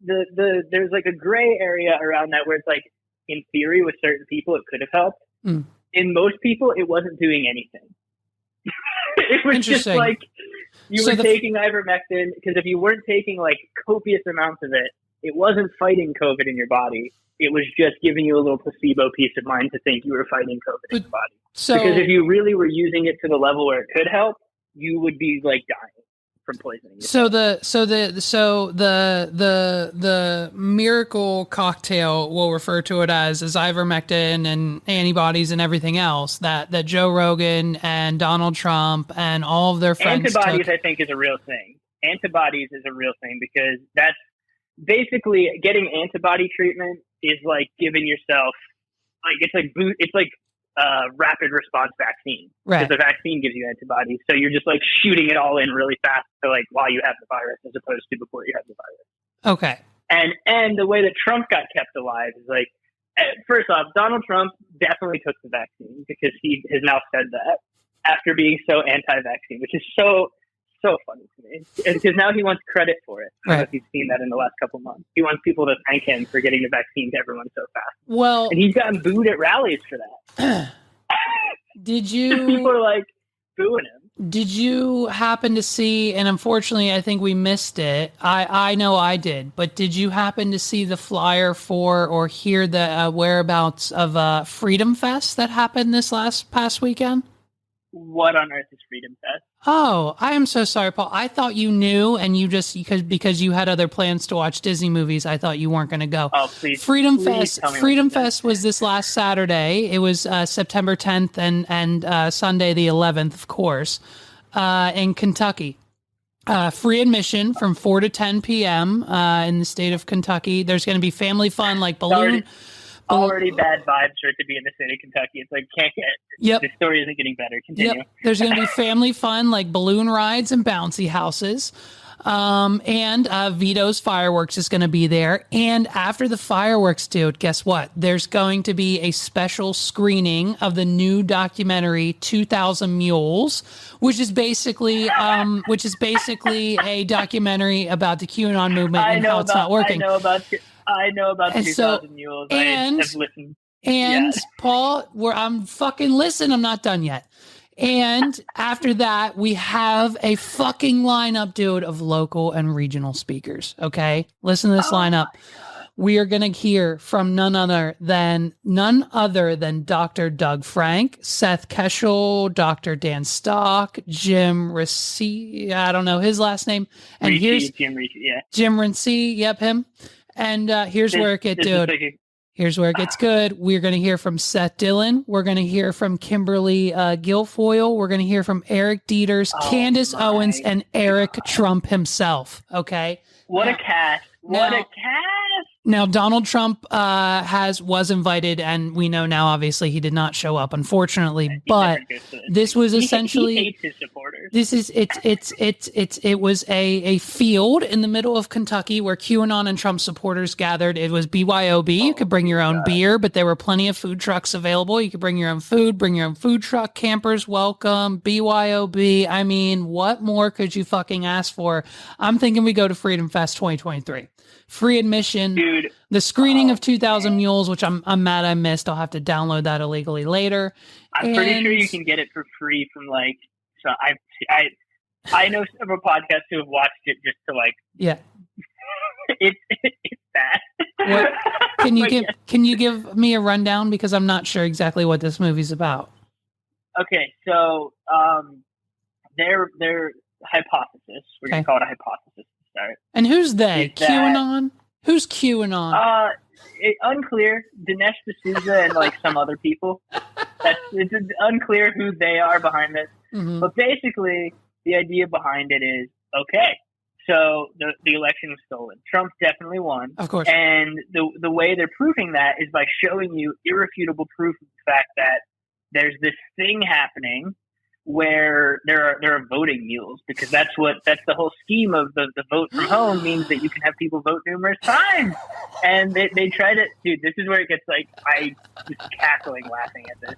there's like a gray area around that where it's like, in theory, with certain people, it could have helped. Mm. In most people, it wasn't doing anything. It was just like you were taking ivermectin, because if you weren't taking like copious amounts of it, it wasn't fighting COVID in your body. It was just giving you a little placebo peace of mind to think you were fighting COVID in your body. Because if you really were using it to the level where it could help, you would be like dying from poisoning yourself. The miracle cocktail, we'll refer to it as ivermectin and antibodies and everything else that Joe Rogan and Donald Trump and all of their friends Antibodies, I think, is a real thing. Antibodies is a real thing, because that's basically getting antibody treatment is like giving yourself, like, it's like rapid response vaccine. Right. Because the vaccine gives you antibodies. So you're just like shooting it all in really fast to like while you have the virus as opposed to before you have the virus. Okay. And the way that Trump got kept alive is like, first off, Donald Trump definitely took the vaccine because he has now said that after being so anti-vaccine, which is so funny to me. Because now he wants credit for it. I don't know if you've seen that in the last couple of months. He wants people to thank him for getting the vaccine to everyone so fast. Well, and he's gotten booed at rallies for that. People are like booing him. Did you happen to see, and unfortunately I think we missed it, I know I did, but did you happen to see the flyer for or hear the whereabouts of Freedom Fest that happened this past weekend? What on earth is Freedom Fest? Oh, I am so sorry, Paul. I thought you knew, and you just because you had other plans to watch Disney movies, I thought you weren't going to go. Oh, please! Freedom Fest was this last Saturday. It was September 10th and Sunday the 11th, of course, in Kentucky. Free admission from 4 to 10 p.m. In the state of Kentucky. There's going to be family fun like balloon. Already bad vibes for it to be in the state of Kentucky. It's like, can't get. Yep. The story isn't getting better. Continue. Yep. There's going to be family fun like balloon rides and bouncy houses. And Vito's Fireworks is going to be there. And after the fireworks, dude, guess what? There's going to be a special screening of the new documentary 2000 Mules, which is basically a documentary about the QAnon movement and how it's not working. I know about 2000 Mules. I have listened. And Paul, I'm not done yet. And after that, we have a fucking lineup, dude, of local and regional speakers. Okay. Listen to this lineup. We are going to hear from none other than Dr. Doug Frank, Seth Keschel, Dr. Dan Stock, Jim Ricci. I don't know his last name. And Ricci, here's Jim Ricci, yeah. Jim Ricci. Yep. Him. And here's where it gets, dude. Here's where it gets good. We're going to hear from Seth Dillon. We're going to hear from Kimberly Guilfoyle. We're going to hear from Eric Dieters, Candace Owens, and Eric Trump himself. Okay. What a cast. What a cast. Now, Donald Trump was invited, and we know now, obviously, he did not show up, unfortunately. But this was essentially he hates his supporters. It was a field in the middle of Kentucky where QAnon and Trump supporters gathered. It was BYOB. You could bring your own beer, but there were plenty of food trucks available. You could bring your own food, bring your own food truck. Campers welcome. BYOB. I mean, what more could you fucking ask for? I'm thinking we go to Freedom Fest 2023. Free admission. Dude. The screening of 2000 Mules, which I'm mad I missed. I'll have to download that illegally later. I'm pretty sure you can get it for free from like. So I know several podcasts who have watched it just to like. Yeah. it's bad. What, can you give me a rundown, because I'm not sure exactly what this movie's about. Okay, so their hypothesis. We're gonna call it a hypothesis. Start. And who's they? QAnon? Who's QAnon? Unclear. Dinesh D'Souza and like some other people. It's unclear who they are behind this. Mm-hmm. But basically, the idea behind it is, okay, so the election was stolen. Trump definitely won. Of course. And the way they're proving that is by showing you irrefutable proof of the fact that there's this thing happening where there are voting mules, because that's the whole scheme of the vote from home, means that you can have people vote numerous times. And they try to, dude, this is where it gets like, I was cackling laughing at this.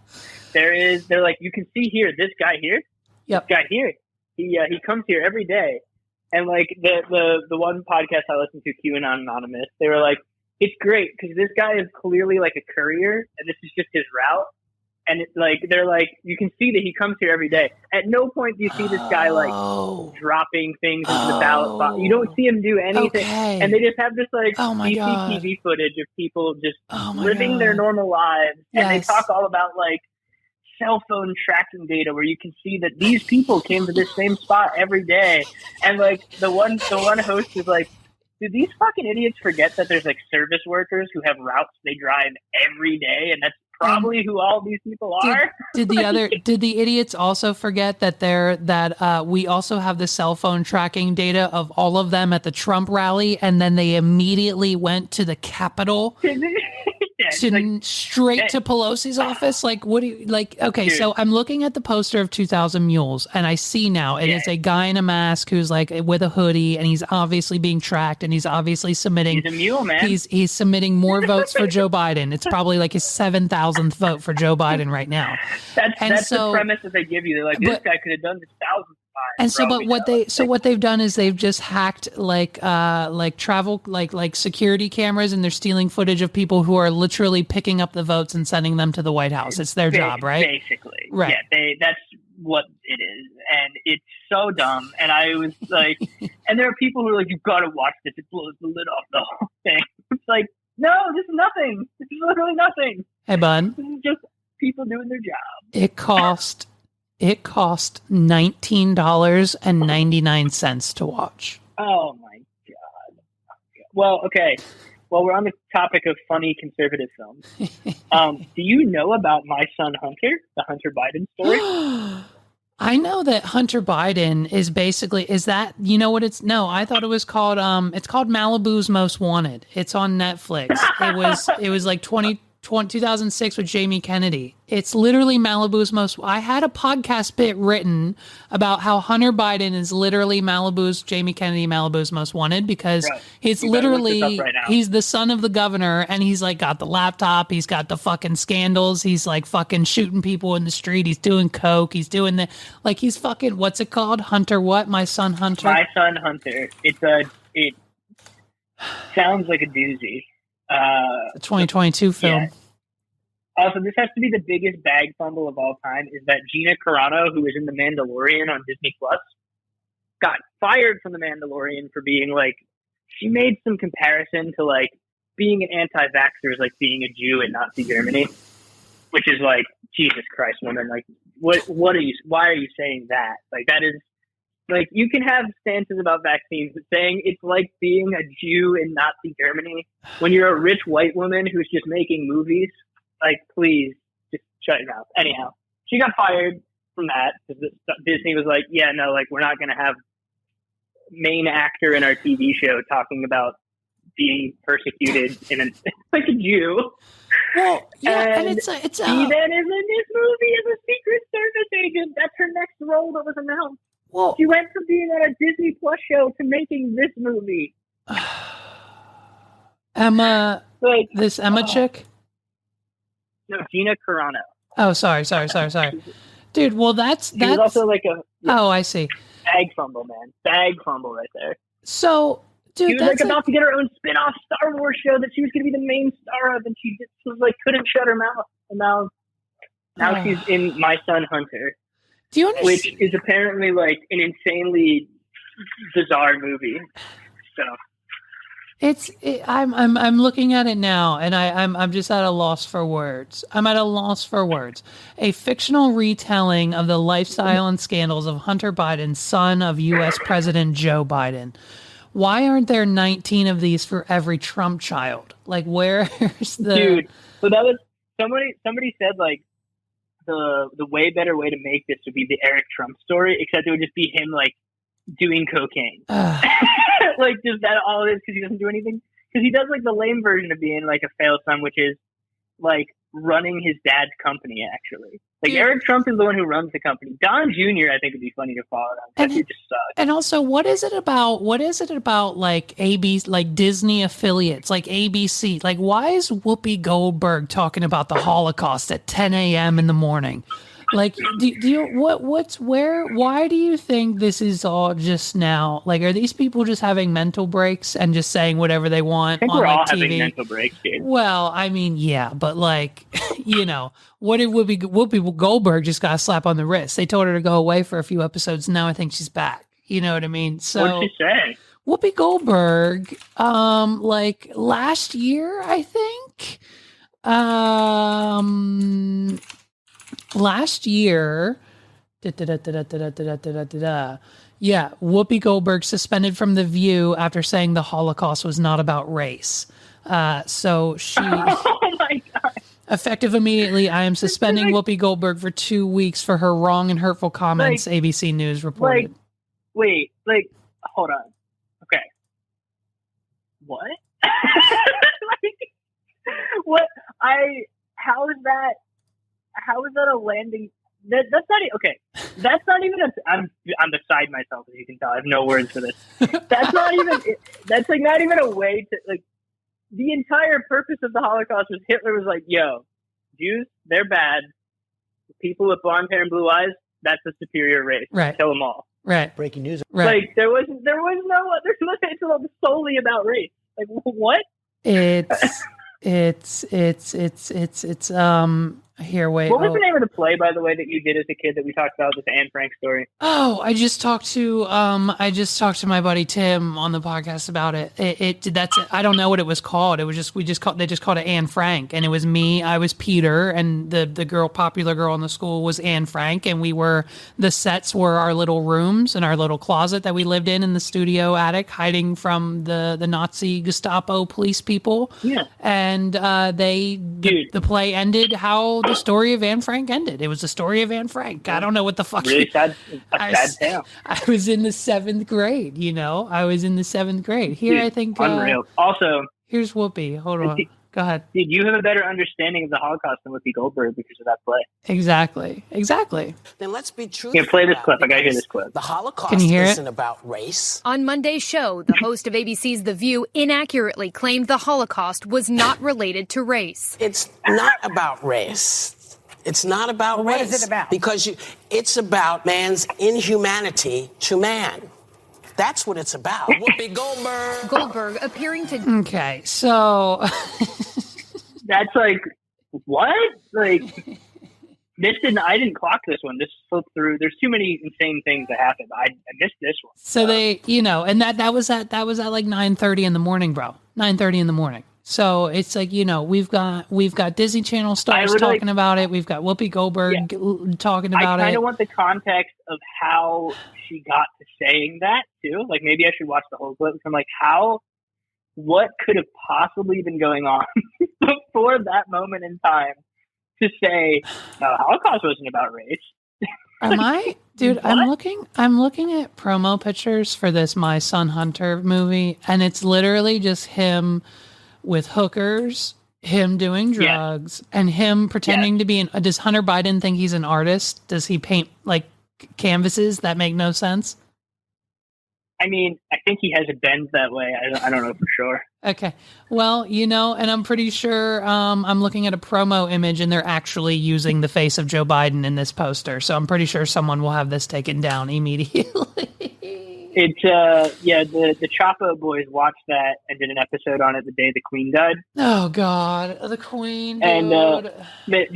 They're like, you can see here, this guy here, yep. This guy here, he comes here every day. And like the one podcast I listened to, QAnon Anonymous, they were like, it's great because this guy is clearly like a courier and this is just his route. And it's like, they're like, you can see that he comes here every day. At no point do you see this guy like dropping things into the ballot box. You don't see him do anything. Okay. And they just have this like CCTV footage of people just living their normal lives. Yes. And they talk all about like cell phone tracking data where you can see that these people came to this same spot every day. And like the one host is like, do these fucking idiots forget that there's like service workers who have routes they drive every day, and that's probably who all these people are? Did the idiots also forget that we also have the cell phone tracking data of all of them at the Trump rally, and then they immediately went to the Capitol straight to Pelosi's office? Like, what do you like? Okay, so I'm looking at the poster of 2,000 Mules, and I see now it is a guy in a mask who's like with a hoodie, and he's obviously being tracked, and he's obviously submitting. He's a mule, man. He's submitting more votes for Joe Biden. It's probably like his 7,000th vote for Joe Biden right now. That's the premise that they give you. They're like, this guy could have done this 1,000 times. And so, but what they've done is they've just hacked like travel like security cameras, and they're stealing footage of people who are literally picking up the votes and sending them to the White House. It's their job, right? Basically, right? Yeah, that's what it is, and it's so dumb. And I was like, and there are people who are like, you've got to watch this. It blows the lid off the whole thing. It's like, no, this is nothing. This is literally nothing. Hey, bud. This is just people doing their job. It cost $19.99 to watch. Oh my god. Well, okay. Well, we're on the topic of funny conservative films. Do you know about My Son Hunter, the Hunter Biden story? I know that Hunter Biden is basically, is that, you know what it's, no, I thought it was called, it's called Malibu's Most Wanted. It's on Netflix. It was like 2006 with Jamie Kennedy. It's literally Malibu's most. I had a podcast bit written about how Hunter Biden is literally Jamie Kennedy Malibu's most wanted, because it's literally he's the son of the governor, and he's like got the laptop, he's got the fucking scandals, he's like fucking shooting people in the street, he's doing coke, he's doing the like he's fucking, what's it called? Hunter what? My Son Hunter. My Son Hunter. It sounds like a doozy. A 2022 film. Yeah. Also, this has to be the biggest bag fumble of all time, is that Gina Carano, who is in The Mandalorian on Disney Plus, got fired from The Mandalorian for being like, she made some comparison to like being an anti-vaxxer is like being a Jew in Nazi Germany, which is like, Jesus Christ, woman, like why are you saying that? Like, that is, like, you can have stances about vaccines, but saying it's like being a Jew in Nazi Germany when you're a rich white woman who's just making movies, like, please just shut your mouth. Anyhow, she got fired from that because Disney was like, yeah, no, like, we're not going to have main actor in our TV show talking about being persecuted like a Jew. Well, yeah, and it's she then is in this movie as a Secret Service agent. That's her next role that was announced. Well, she went from being on a Disney Plus show to making this movie. Emma, this Emma chick? No, Gina Carano. Oh, sorry. Dude, well, that's was also like a. Yeah, oh, I see. Bag fumble, man. Bag fumble right there. So, dude, she was like about to get her own spin-off Star Wars show that she was going to be the main star of, and she just was like couldn't shut her mouth. And now she's in My Son Hunter. Do you understand? Which is apparently like an insanely bizarre movie. So. I'm looking at it now, and I'm just at a loss for words. I'm at a loss for words. A fictional retelling of the lifestyle and scandals of Hunter Biden, son of U.S. President Joe Biden. Why aren't there 19 of these for every Trump child? Like, where's the dude? So that was somebody said like the way better way to make this would be the Eric Trump story, except it would just be him like doing cocaine. Like, just that all it is, because he doesn't do anything. Because he does like the lame version of being like a fail son, which is like running his dad's company. Actually, like Eric Trump is the one who runs the company. Don Jr. I think would be funny to follow down. That dude just sucks. And also, what is it about like like Disney affiliates, like ABC? Like, why is Whoopi Goldberg talking about the Holocaust at 10 a.m. in the morning? Like, do you why do you think this is all just now? Like, are these people just having mental breaks and just saying whatever they want I think on we're like all TV? Having mental breaks, dude. Well, I mean, yeah, but like, you know, what did Whoopi Goldberg just got a slap on the wrist? They told her to go away for a few episodes. Now I think she's back. You know what I mean? So what'd she say? Whoopi Goldberg, like last year, I think, last year, yeah, Whoopi Goldberg suspended from The View after saying the Holocaust was not about race. So she, oh my God. Effective immediately, I am suspending Whoopi Goldberg for 2 weeks for her wrong and hurtful comments, like, ABC News reported. Wait, hold on. Okay. What? What? How is that a landing? That's not okay. That's not even. I'm beside myself, as you can tell. I have no words for this. That's not even. That's like not even a way to like. The entire purpose of the Holocaust was Hitler was like, "Yo, Jews, they're bad. People with blonde hair and blue eyes, that's a superior race. Right. Kill them all." Right. Breaking news. Right. Like there's no solely about race. Like what? It's here, wait. What was the name of the play, by the way, that you did as a kid that we talked about, this Anne Frank story? Oh, I just talked to my buddy Tim on the podcast about it. I don't know what it was called. It was just they just called it Anne Frank, and it was me. I was Peter, and the popular girl in the school was Anne Frank, and the sets were our little rooms and our little closet that we lived in the studio attic, hiding from the Nazi Gestapo police people. Yeah, and the play ended how the story of Anne Frank ended. It was the story of Anne Frank. I don't know what the fuck. Really sad tale. I was in the 7th grade. I was in the 7th grade. Here, dude, I think. Unreal. Also, here's Whoopi. Hold on. Go ahead. Dude, you have a better understanding of the Holocaust than Whoopi Goldberg because of that play. Exactly. Then let's be truthful. Yeah, play this clip. I gotta hear this clip. The Holocaust isn't about race. On Monday's show, the host of ABC's The View inaccurately claimed the Holocaust was not related to race. It's not about race. It's not about race. What is it about? Because it's about man's inhumanity to man. That's what it's about. Whoopi Goldberg. Goldberg appearing to... Okay, so... That's like, what? Like, I didn't clock this one. This flipped through. There's too many insane things that happened. I missed this one. So they, and that was at like 9:30 in the morning, bro. 9:30 in the morning. So it's like, we've got Disney Channel stars talking about it. We've got Whoopi Goldberg talking about it. I kind of want the context of how she got to saying that too. Like maybe I should watch the whole clip. I'm like, what could have possibly been going on before that moment in time to say, no, the Holocaust wasn't about race. Am I? Dude, I'm looking at promo pictures for this My Son Hunter movie, and it's literally just him with hookers, him doing drugs, and him pretending to be does Hunter Biden think he's an artist? Does he paint like canvases that make no sense? I mean, I think he has a bend that way. I don't know for sure. Okay. Well, and I'm pretty sure I'm looking at a promo image and they're actually using the face of Joe Biden in this poster. So I'm pretty sure someone will have this taken down immediately. It's the Chapo boys watched that and did an episode on it the day the Queen died. Oh God, the Queen, dude. And they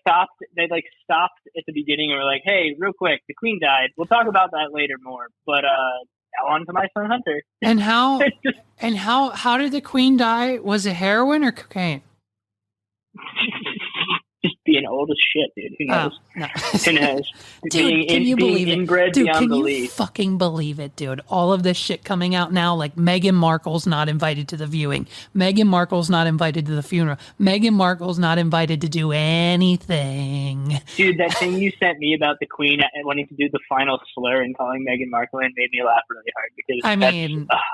stopped at the beginning and were like, "Hey, real quick, the Queen died. We'll talk about that later more." But now on to My Son Hunter. And how did the Queen die? Was it heroin or cocaine? Just being old as shit, dude. Who knows? No. Who knows? Dude, can you believe it? Inbred dude, beyond can belief. You fucking believe it, dude? All of this shit coming out now, like Meghan Markle's not invited to the viewing. Meghan Markle's not invited to the funeral. Meghan Markle's not invited to do anything. Dude, that thing you sent me about the Queen and wanting to do the final slur and calling Meghan Markle in made me laugh really hard because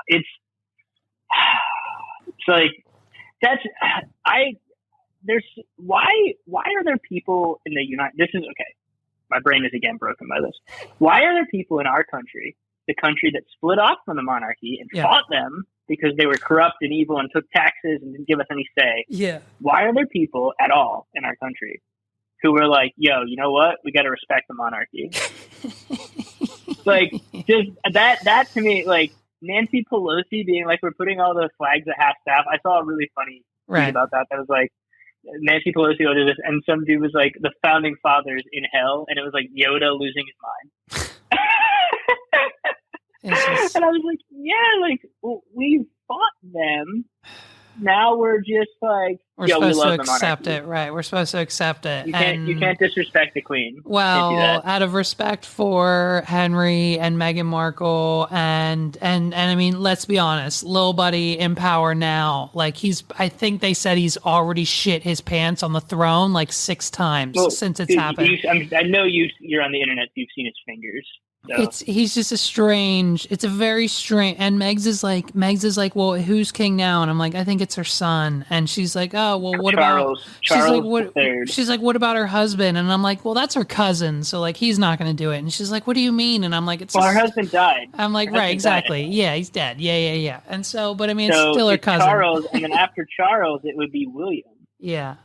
it's like why are there people in the my brain is again broken by this. Why are there people in our country, the country that split off from the monarchy and fought them because they were corrupt and evil and took taxes and didn't give us any say? Yeah. Why are there people at all in our country who were like, yo, you know what? We got to respect the monarchy. Like, just that to me, like Nancy Pelosi being like, we're putting all the flags at half-staff. I saw a really funny tweet about that. That was like, Nancy Pelosi will do this, and some dude was like, the founding fathers in hell, and it was like Yoda losing his mind. And I was like, we fought them. Now we're just like, we're supposed to accept it, right? We're supposed to accept it. You can't disrespect the Queen. Well, out of respect for Henry and Meghan Markle, and I mean, let's be honest, Lil Buddy in power now. Like I think they said he's already shit his pants on the throne like 6 times since it's happened. I know you're on the internet. So you've seen his fingers. So. He's just it's a very strange, and Megs is like, well, who's king now? And I'm like, I think it's her son. And she's like, oh, well, what Charles she's like, what about her husband? And I'm like, well, that's her cousin. So like, he's not going to do it. And she's like, what do you mean? And I'm like, her husband died. I'm like, right, exactly. Died. Yeah, he's dead. Yeah. And so, but I mean, it's still her cousin. Charles, and then after Charles, it would be William. Yeah.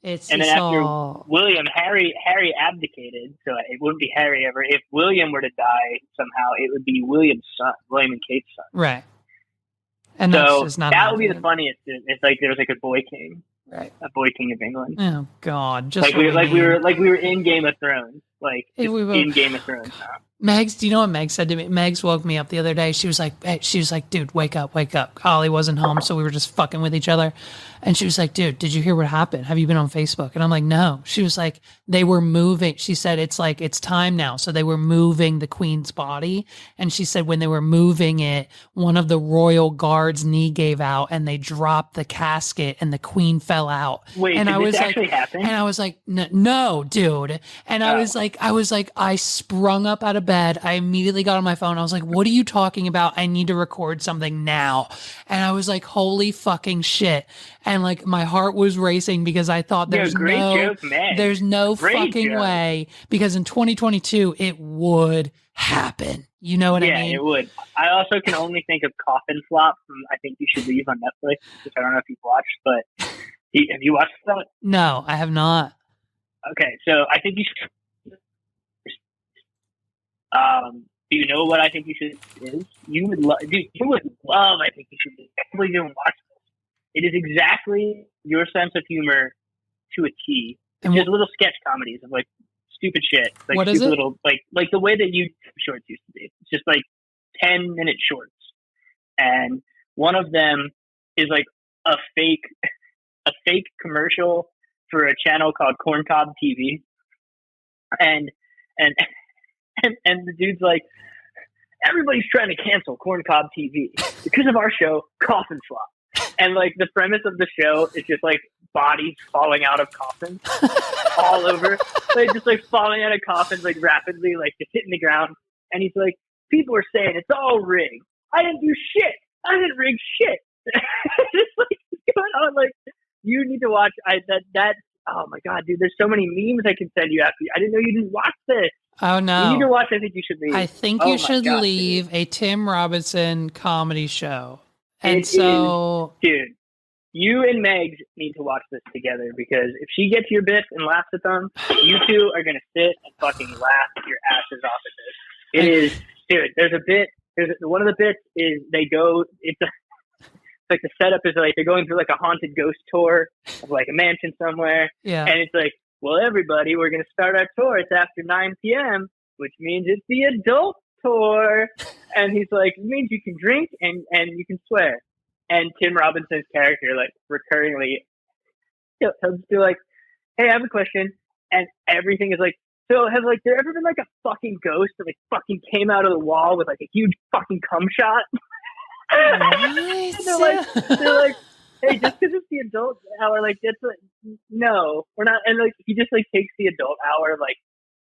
And then after William, Harry abdicated, so it wouldn't be Harry ever. If William were to die somehow, it would be William's son, William and Kate's son. Right. And so that would be the funniest. It's like there was like a boy king, right? A boy king of England. Oh God! Just like we were in Game of Thrones, in Game of Thrones. Megs, do you know what Megs said to me? Megs woke me up the other day. She was like, dude, wake up. Ollie wasn't home, so we were just fucking with each other. And she was like, dude, did you hear what happened? Have you been on Facebook? And I'm like, no. She was like, they were moving. She said, it's time now. So they were moving the queen's body. And she said, when they were moving it, one of the royal guards' knee gave out and they dropped the casket and the queen fell out. Wait, and did this actually happen? And I was like, no, dude. And I was like, I sprung up out of bed. I immediately got on my phone. I was like, what are you talking about? I need to record something now. And I was like, holy fucking shit. And like my heart was racing because I thought there's no fucking way, because in 2022 it would happen. You know what I mean? Yeah, it would. I also can only think of Coffin Flop from I Think You Should Leave on Netflix, which I don't know if you've watched, but have you watched that? No, I have not. Okay, so I think you should. Do you know what I Think You Should is? You would love. Dude, you would love I Think You Should. I can't believe you haven't watched this. It is exactly your sense of humor to a T. It's just little sketch comedies of like stupid shit. Like what is it? Little like the way that YouTube shorts used to be. It's just like 10-minute shorts, and one of them is like a fake commercial for a channel called Corncob TV, and the dude's like, everybody's trying to cancel Corncob TV because of our show, Coffin Flop. And like the premise of the show is just like bodies falling out of coffins all over. Like just like falling out of coffins like rapidly, like just hitting the ground. And he's like, people are saying it's all rigged. I didn't do shit. I didn't rig shit. It's like going on. Like you need to watch that. Oh my God, dude! There's so many memes I can send you after. I didn't know you didn't watch this. Oh no! You need to watch. I Think You Should Leave. I Think You Should Leave, dude. A Tim Robinson comedy show. And dude, you and Megs need to watch this together, because if she gets your bits and laughs at them, you two are gonna sit and fucking laugh your asses off at this. It is, dude. There's a bit. One of the bits is they go. It's like the setup is like they're going through like a haunted ghost tour of like a mansion somewhere. Yeah. And it's like, well, everybody, we're going to start our tour. It's after 9 p.m., which means it's the adult tour. And he's like, it means you can drink and you can swear. And Tim Robinson's character, like, recurringly, he'll just be like, hey, I have a question. And everything is like, so has like there ever been like a fucking ghost that like fucking came out of the wall with like a huge fucking cum shot? And they're like, hey, just because it's the adult hour, like that's like, no, we're not. And like he just like takes the adult hour like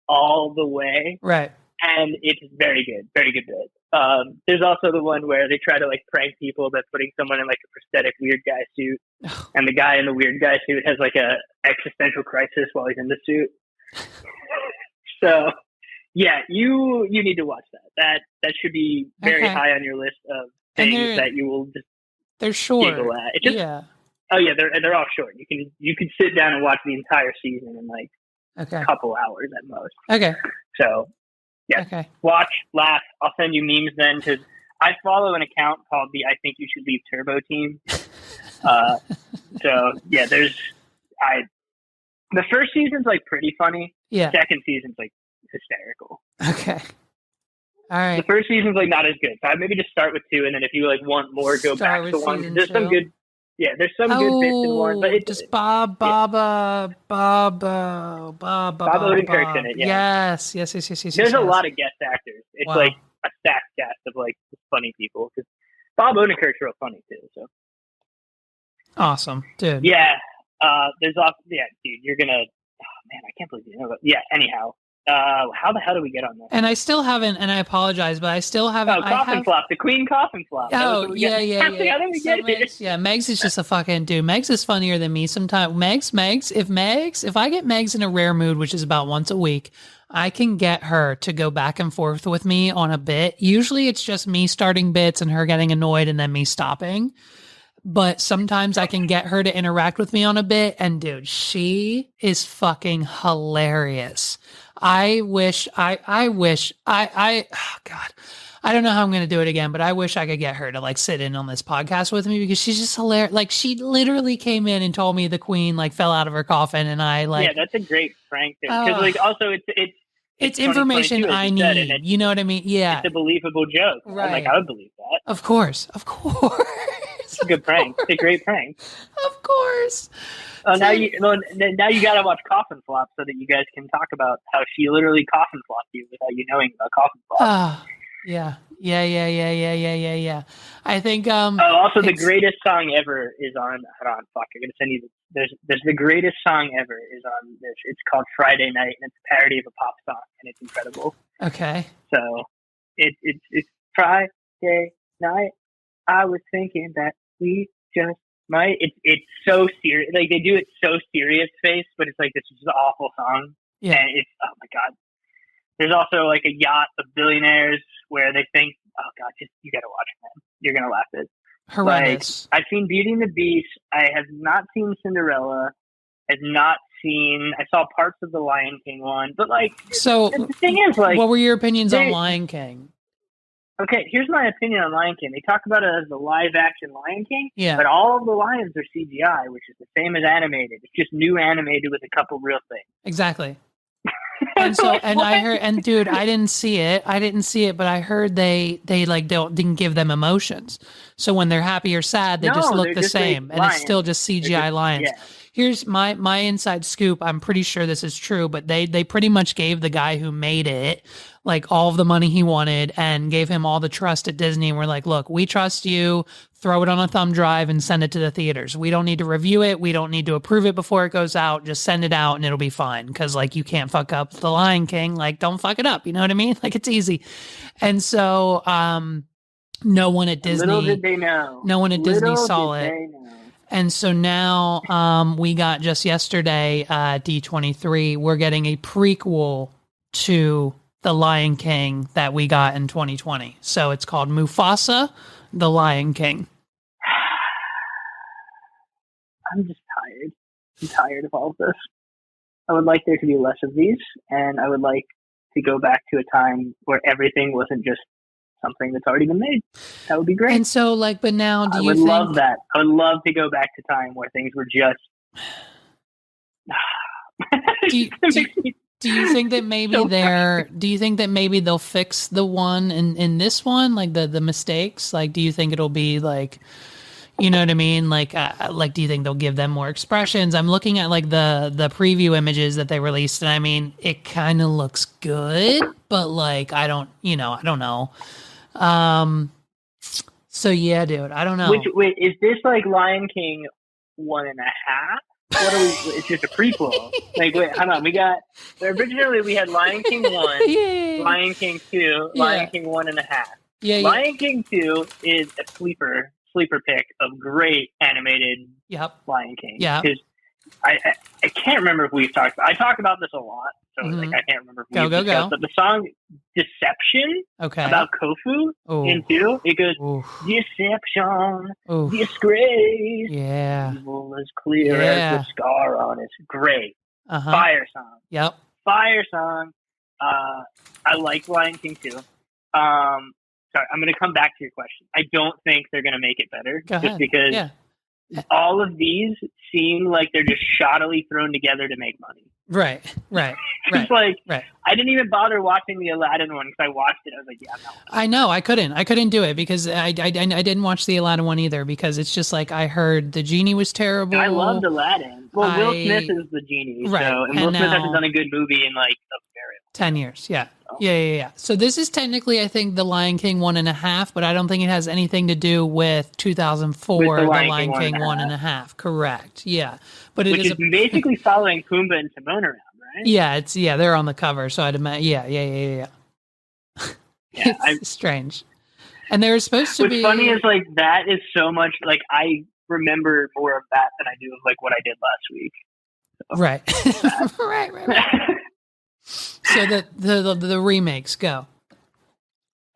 all the way, right? And it's very good bit. There's also the one where they try to like prank people by putting someone in like a prosthetic weird guy suit, and the guy in the weird guy suit has like a existential crisis while he's in the suit. So, yeah, you need to watch that. That should be very high on your list of things that you will just they're short. Giggle at. Yeah. Oh yeah, they're all short. You can sit down and watch the entire season in like a couple hours at most. Okay. So yeah. Okay. Watch, laugh. I'll send you memes then, because I follow an account called the I Think You Should Leave Turbo Team. So yeah, the first season's like pretty funny. Yeah. Second season's like hysterical. Okay. All right. The first season's like not as good. So I'd maybe just start with 2, and then if you like want more, go back to 1. There's some good. Yeah, there's some good bits in 1, but it's just Bob Odenkirk's in it. Yeah. Yes. There's a lot of guest actors. It's like a stacked cast of like funny people, because Bob Odenkirk's real funny too. So awesome, dude. Yeah. There's also dude. You're gonna. Oh man, I can't believe you know that. Yeah. Anyhow, How the hell did we get on this? And I still haven't, and I apologize, but I still haven't. Coffin flop, the Queen coffin flop. Oh, yeah. How did we get here? Yeah, Megs is just a fucking dude. Megs is funnier than me sometimes. If I get Megs in a rare mood, which is about once a week, I can get her to go back and forth with me on a bit. Usually it's just me starting bits and her getting annoyed and then me stopping. But sometimes I can get her to interact with me on a bit. And dude, she is fucking hilarious. I don't know how I'm going to do it again, but I wish I could get her to like sit in on this podcast with me because she's just hilarious. Like she literally came in and told me the Queen like fell out of her coffin, and I like. Yeah, that's a great prank. Because like also it's information I need. You know what I mean? Yeah, it's a believable joke. Right? Like I would believe that. Of course. It's a good prank. It's a great prank. Of course. Now you got to watch Coffin Flop so that you guys can talk about how she literally coffin flopped you without you knowing about Coffin Flop. Yeah. I think. Also, the greatest song ever is on. Hold on, fuck! I'm gonna send you. There's the greatest song ever is on this. It's called Friday Night, and it's a parody of a pop song, and it's incredible. Okay. So, it's Friday night. I was thinking that we just might. It's so serious. Like they do it so serious face, but it's like this is an awful song. Yeah. And it's oh my god. There's also like a yacht of billionaires where they think, oh god, you gotta watch it, man. You're gonna laugh at it. Horrendous. Like, I've seen Beauty and the Beast. I have not seen Cinderella. I saw parts of the Lion King one, but like, so the thing is, like, what were your opinions on Lion King? Okay, here's my opinion on Lion King. They talk about it as the live-action Lion King, yeah, but all of the lions are CGI, which is the same as animated. It's just new animated with a couple real things. Exactly. And so, and I heard, and dude, I didn't see it, but I heard they like didn't give them emotions. So when they're happy or sad, they just look the same, and it's still just CGI lions. Yeah. Here's my inside scoop. I'm pretty sure this is true, but they pretty much gave the guy who made it like all of the money he wanted and gave him all the trust at Disney. And we're like, look, we trust you. Throw it on a thumb drive and send it to the theaters. We don't need to review it. We don't need to approve it before it goes out. Just send it out and it'll be fine. Cause like you can't fuck up the Lion King. Like don't fuck it up. You know what I mean? Like it's easy. And so, no one at Disney, little did they know. No one at Disney saw it. And so now, we got just yesterday, D23, we're getting a prequel to The Lion King that we got in 2020. So it's called Mufasa, The Lion King. I'm just tired. I'm tired of all of this. I would like there to be less of these, and I would like to go back to a time where everything wasn't just something that's already been made. That would be great. And so, like, but now, I would love that. I would love to go back to time where things were just. Do you think that maybe do you think that maybe they'll fix the one in this one, like the mistakes? Like, do you think it'll be like, you know what I mean? Like, do you think they'll give them more expressions? I'm looking at like the preview images that they released, and I mean, it kind of looks good, but like, I don't know. So yeah, dude, I don't know. Wait, is this like Lion King 1.5? What are we? It's just a prequel. Like, wait, hold on. Originally we had Lion King 1, yeah. Lion King 2, Lion King 1.5. Yeah, Lion King 2 is a sleeper pick of great animated Lion King. Yeah. Because I can't remember if we've talked about. I talk about this a lot, so like I can't remember if we've discussed. But the song "Deception" about Kofu in 2, it goes "Deception, disgrace, evil is clear as the scar on his grave." Fire song. Yep. Fire song. I like Lion King 2. Sorry, I'm going to come back to your question. I don't think they're going to make it better, just because all of these seem like they're just shoddily thrown together to make money. Right. It's like, I didn't even bother watching the Aladdin one because I watched it. I was like, yeah, no. I know. I couldn't do it because I didn't watch the Aladdin one either because it's just like I heard the genie was terrible. I loved Aladdin. Well, Will Smith is the genie. Right. And Will Smith hasn't done a good movie in like a very 10 years. Yeah. Yeah. So this is technically, I think, The Lion King 1.5, but I don't think it has anything to do with 2004, The Lion King 1.5. Correct. Yeah. But which is basically following Pumbaa and Timon around, right? Yeah, they're on the cover, so I'd imagine. Yeah. Yeah, It's strange. And they were supposed to what's be. What's funny is like that is so much like I remember more of that than I do of like what I did last week. So, Right. So the remakes go.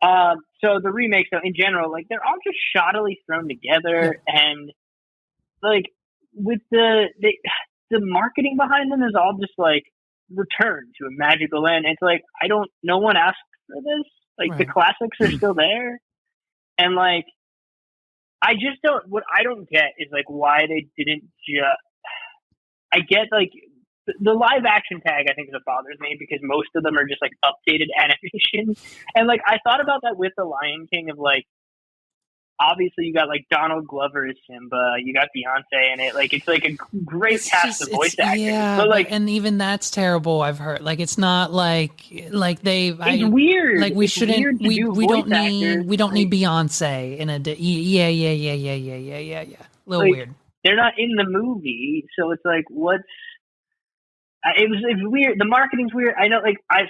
So the remakes, so in general, like they're all just shoddily thrown together, and like with the marketing behind them is all just like return to a magical end. It's like no one asked for this. Like the classics are still there, and like what I don't get is like why they didn't just. I get like the live action tag I think is what bothers me because most of them are just like updated animation. And like I thought about that with the Lion King of like obviously you got like Donald Glover as Simba, you got Beyonce in it. Like it's like a great cast of voice actors. Yeah, but like and even that's terrible, I've heard. Like it's not like it's weird. Like we it's shouldn't we don't need Beyonce in a yeah. A little like, weird. They're not in the movie, so it's like what's it's weird. The marketing's weird. I know,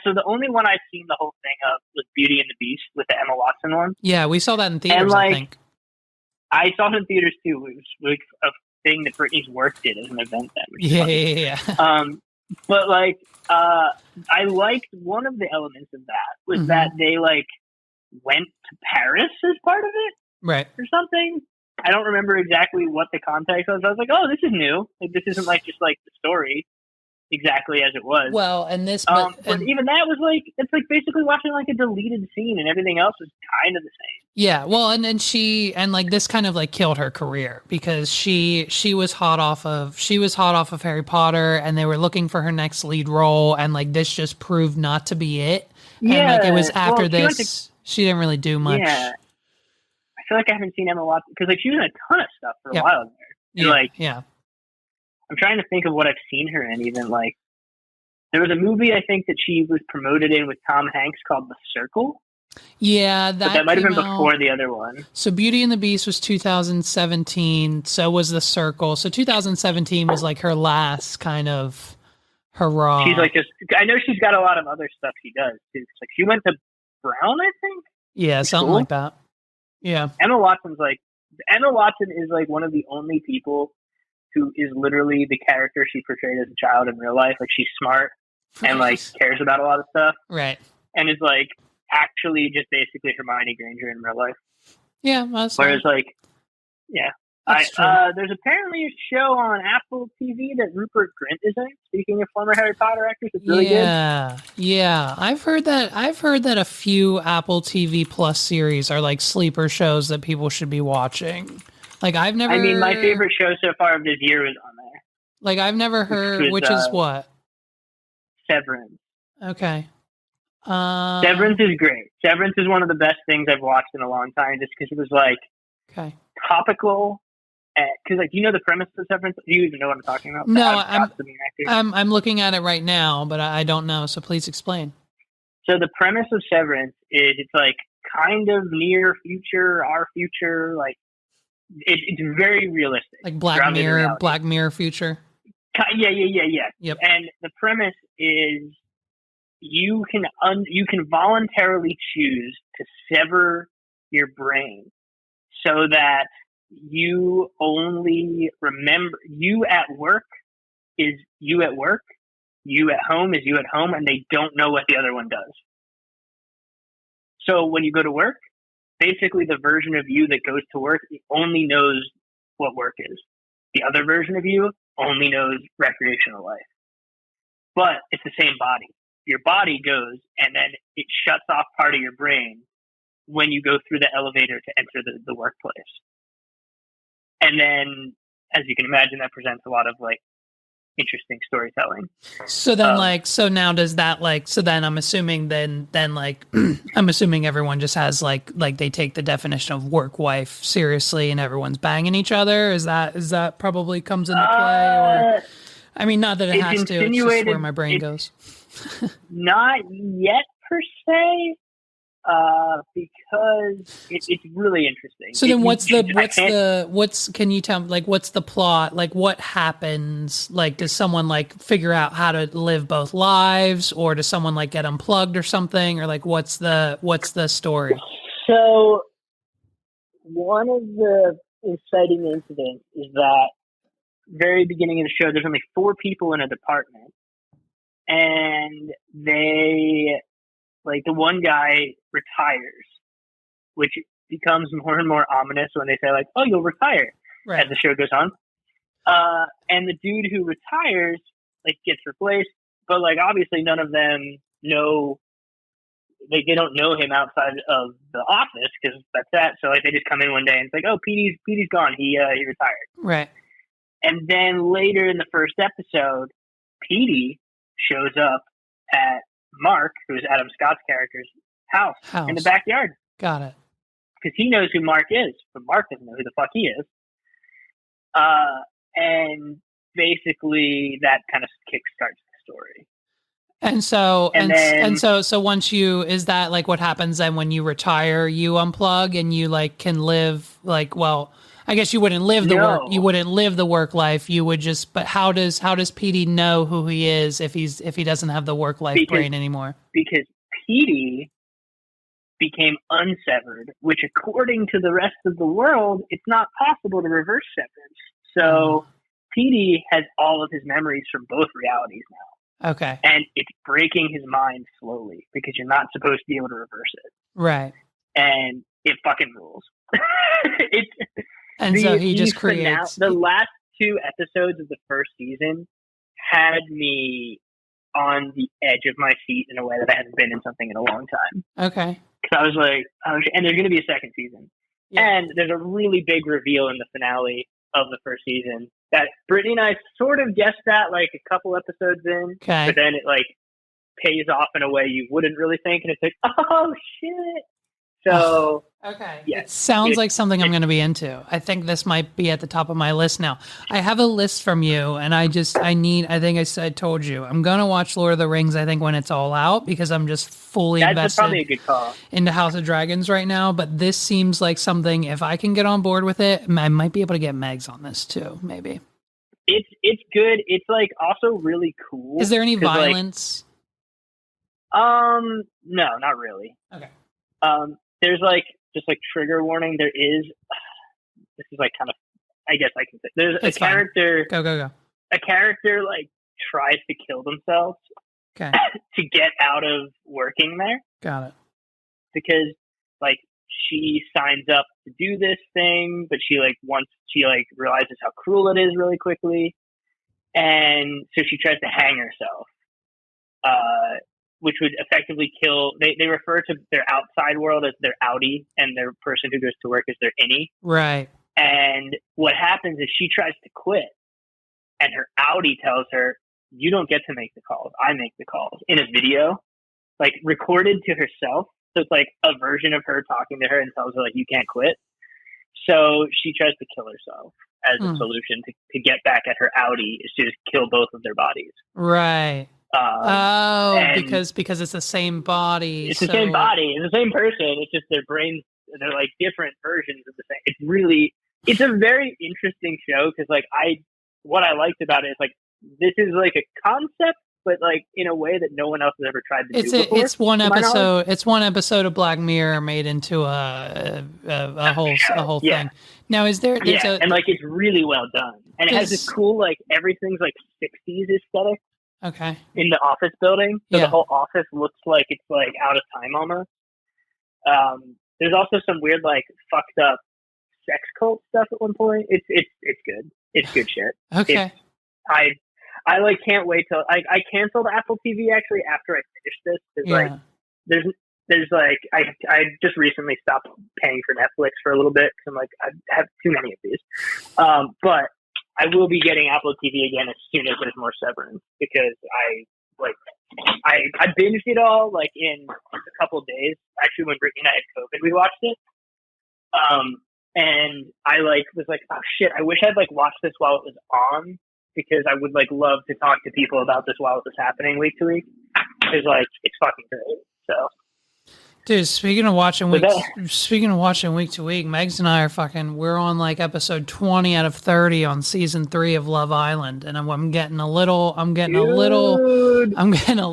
so the only one I've seen the whole thing of was Beauty and the Beast with the Emma Watson one. Yeah, we saw that in theaters. And like, I think I saw it in theaters too. It was like a thing that Britney's work did as an event. Then, yeah. But like, I liked one of the elements of that was that they like went to Paris as part of it, right, or something. I don't remember exactly what the context was. I was like, oh, this is new. Like, this isn't like just like the story exactly as it was. Well, and this, but even that was like, it's like basically watching like a deleted scene, and everything else was kind of the same. Yeah, well, and like this kind of like killed her career because she was hot off of Harry Potter, and they were looking for her next lead role, and like this just proved not to be it. Yeah, and like it was after she didn't really do much. Yeah. I feel like I haven't seen Emma Watson because like she was in a ton of stuff for a while there. And, I'm trying to think of what I've seen her in. Even like there was a movie I think that she was promoted in with Tom Hanks called The Circle. Yeah, that might have been before the other one. So Beauty and the Beast was 2017. So was The Circle. So 2017 was like her last kind of hurrah. She's like I know she's got a lot of other stuff she does too. Like she went to Brown, I think. Yeah, something like that. Yeah. Emma Watson is like one of the only people who is literally the character she portrayed as a child in real life. Like she's smart and like cares about a lot of stuff. Right. And is like actually just basically Hermione Granger in real life. Yeah. Whereas like, yeah. There's apparently a show on Apple TV that Rupert Grint is in. Speaking of former Harry Potter actors, it's really good. Yeah. I've heard that a few Apple TV Plus series are like sleeper shows that people should be watching. Like I've never. I mean, my favorite show so far of this year is on there. Like I've never heard, which is what? Severance. Okay. Severance is great. Severance is one of the best things I've watched in a long time, just because it was like topical. Because like, you know the premise of Severance? Do you even know what I'm talking about? No, I'm looking at it right now, but I don't know. So please explain. So the premise of Severance is it's like kind of near future, our future. Like it's very realistic, like Black Mirror future. Yeah. Yep. And the premise is you can voluntarily choose to sever your brain so that you only remember you at work is you at work, you at home is you at home, and they don't know what the other one does. So when you go to work, basically the version of you that goes to work only knows what work is. The other version of you only knows recreational life. But it's the same body. Your body goes and then it shuts off part of your brain when you go through the elevator to enter the workplace. And then, as you can imagine, that presents a lot of like interesting storytelling. So then, so now does that so then I'm assuming then like I'm assuming everyone just has like they take the definition of work wife seriously and everyone's banging each other. Is that probably comes into play? Or I mean, not that it has to. It's just where my brain goes. Not yet per se. Because it's really interesting. So then can you tell me, like, what's the plot? Like, what happens? Like, does someone, like, figure out how to live both lives, or does someone, like, get unplugged or something? Or, like, what's the story? So, one of the inciting incidents is that very beginning of the show, there's only 4 people in a department, and they, like, the one guy retires, which becomes more and more ominous when they say, like, oh, you'll retire, right, as the show goes on. And the dude who retires, like, gets replaced, but, like, obviously none of them know, like, they don't know him outside of the office, because that's that. So, like, they just come in one day and it's like, oh, Petey's gone. He retired. right. And then later in the first episode, Petey shows up at Mark, who's Adam Scott's character's house. In the backyard. Got it. Because he knows who Mark is, but Mark doesn't know who the fuck he is. And basically that kind of kickstarts the story. And so so once is that like what happens then when you retire, you unplug and you like can live like, well, I guess you wouldn't live the work life. You would just, but how does Petey know who he is if he doesn't have the work life brain anymore? Because Petey became unsevered, which according to the rest of the world, it's not possible to reverse severance. So Petey has all of his memories from both realities now. Okay. And it's breaking his mind slowly because you're not supposed to be able to reverse it. Right. And it fucking rules. So he just creates... The last 2 episodes of the first season had me on the edge of my seat in a way that I hadn't been in something in a long time. Okay. Because I was like, and there's going to be a second season. Yeah. And there's a really big reveal in the finale of the first season that Brittany and I sort of guessed at like a couple episodes in. Okay. But then it like pays off in a way you wouldn't really think. And it's like, oh shit. So, okay. Yeah, it sounds like something I'm going to be into. I think this might be at the top of my list now. I have a list from you, and I told you, I'm going to watch Lord of the Rings, I think, when it's all out, because I'm just fully invested probably a good call. Into House of Dragons right now. But this seems like something, if I can get on board with it, I might be able to get Megs on this too, maybe. It's good. It's like also really cool. Is there any violence? No, not really. Okay. There's like just like trigger warning. There is. This is like kind of. I guess I can say there's a character. Fine. Go. A character like tries to kill themselves. Okay. To get out of working there. Got it. Because like she signs up to do this thing, but she realizes how cruel it is really quickly, and so she tries to hang herself. Which would effectively kill. They refer to their outside world as their outie, and their person who goes to work as their innie. Right. And what happens is she tries to quit, and her outie tells her, "You don't get to make the calls. I make the calls." In a video, like recorded to herself. So it's like a version of her talking to her and tells her like, "You can't quit." So she tries to kill herself as a solution to get back at her outie, is to just kill both of their bodies. Right. Because it's the same body. It's the same body. It's the same person. It's just their brains. They're like different versions of the same. It's a very interesting show because like what I liked about it is like this is like a concept, but like in a way that no one else has ever tried to do before. It's one episode. It's one episode of Black Mirror made into a whole thing. Now, and like it's really well done, and it has this cool like everything's like 60s aesthetic. Okay. In the office building, so the whole office looks like it's like out of time almost. There's also some weird like fucked up sex cult stuff at one point. It's good. It's good shit. Okay. I like can't wait till I canceled Apple TV actually after I finished this because like there's like I just recently stopped paying for Netflix for a little bit because I'm like I have too many of these, but I will be getting Apple TV again as soon as there's more Severance because I binged it all like in a couple of days. Actually, when Brittany and I had COVID, we watched it. And I was like, oh shit, I wish I'd like watched this while it was on because I would like love to talk to people about this while it was happening week to week because like it's fucking great. So Dude, speaking of watching week to week, Megs and I we're on like episode 20 out of 30 on season 3 of Love Island, and I'm getting a little out of it. I'm getting a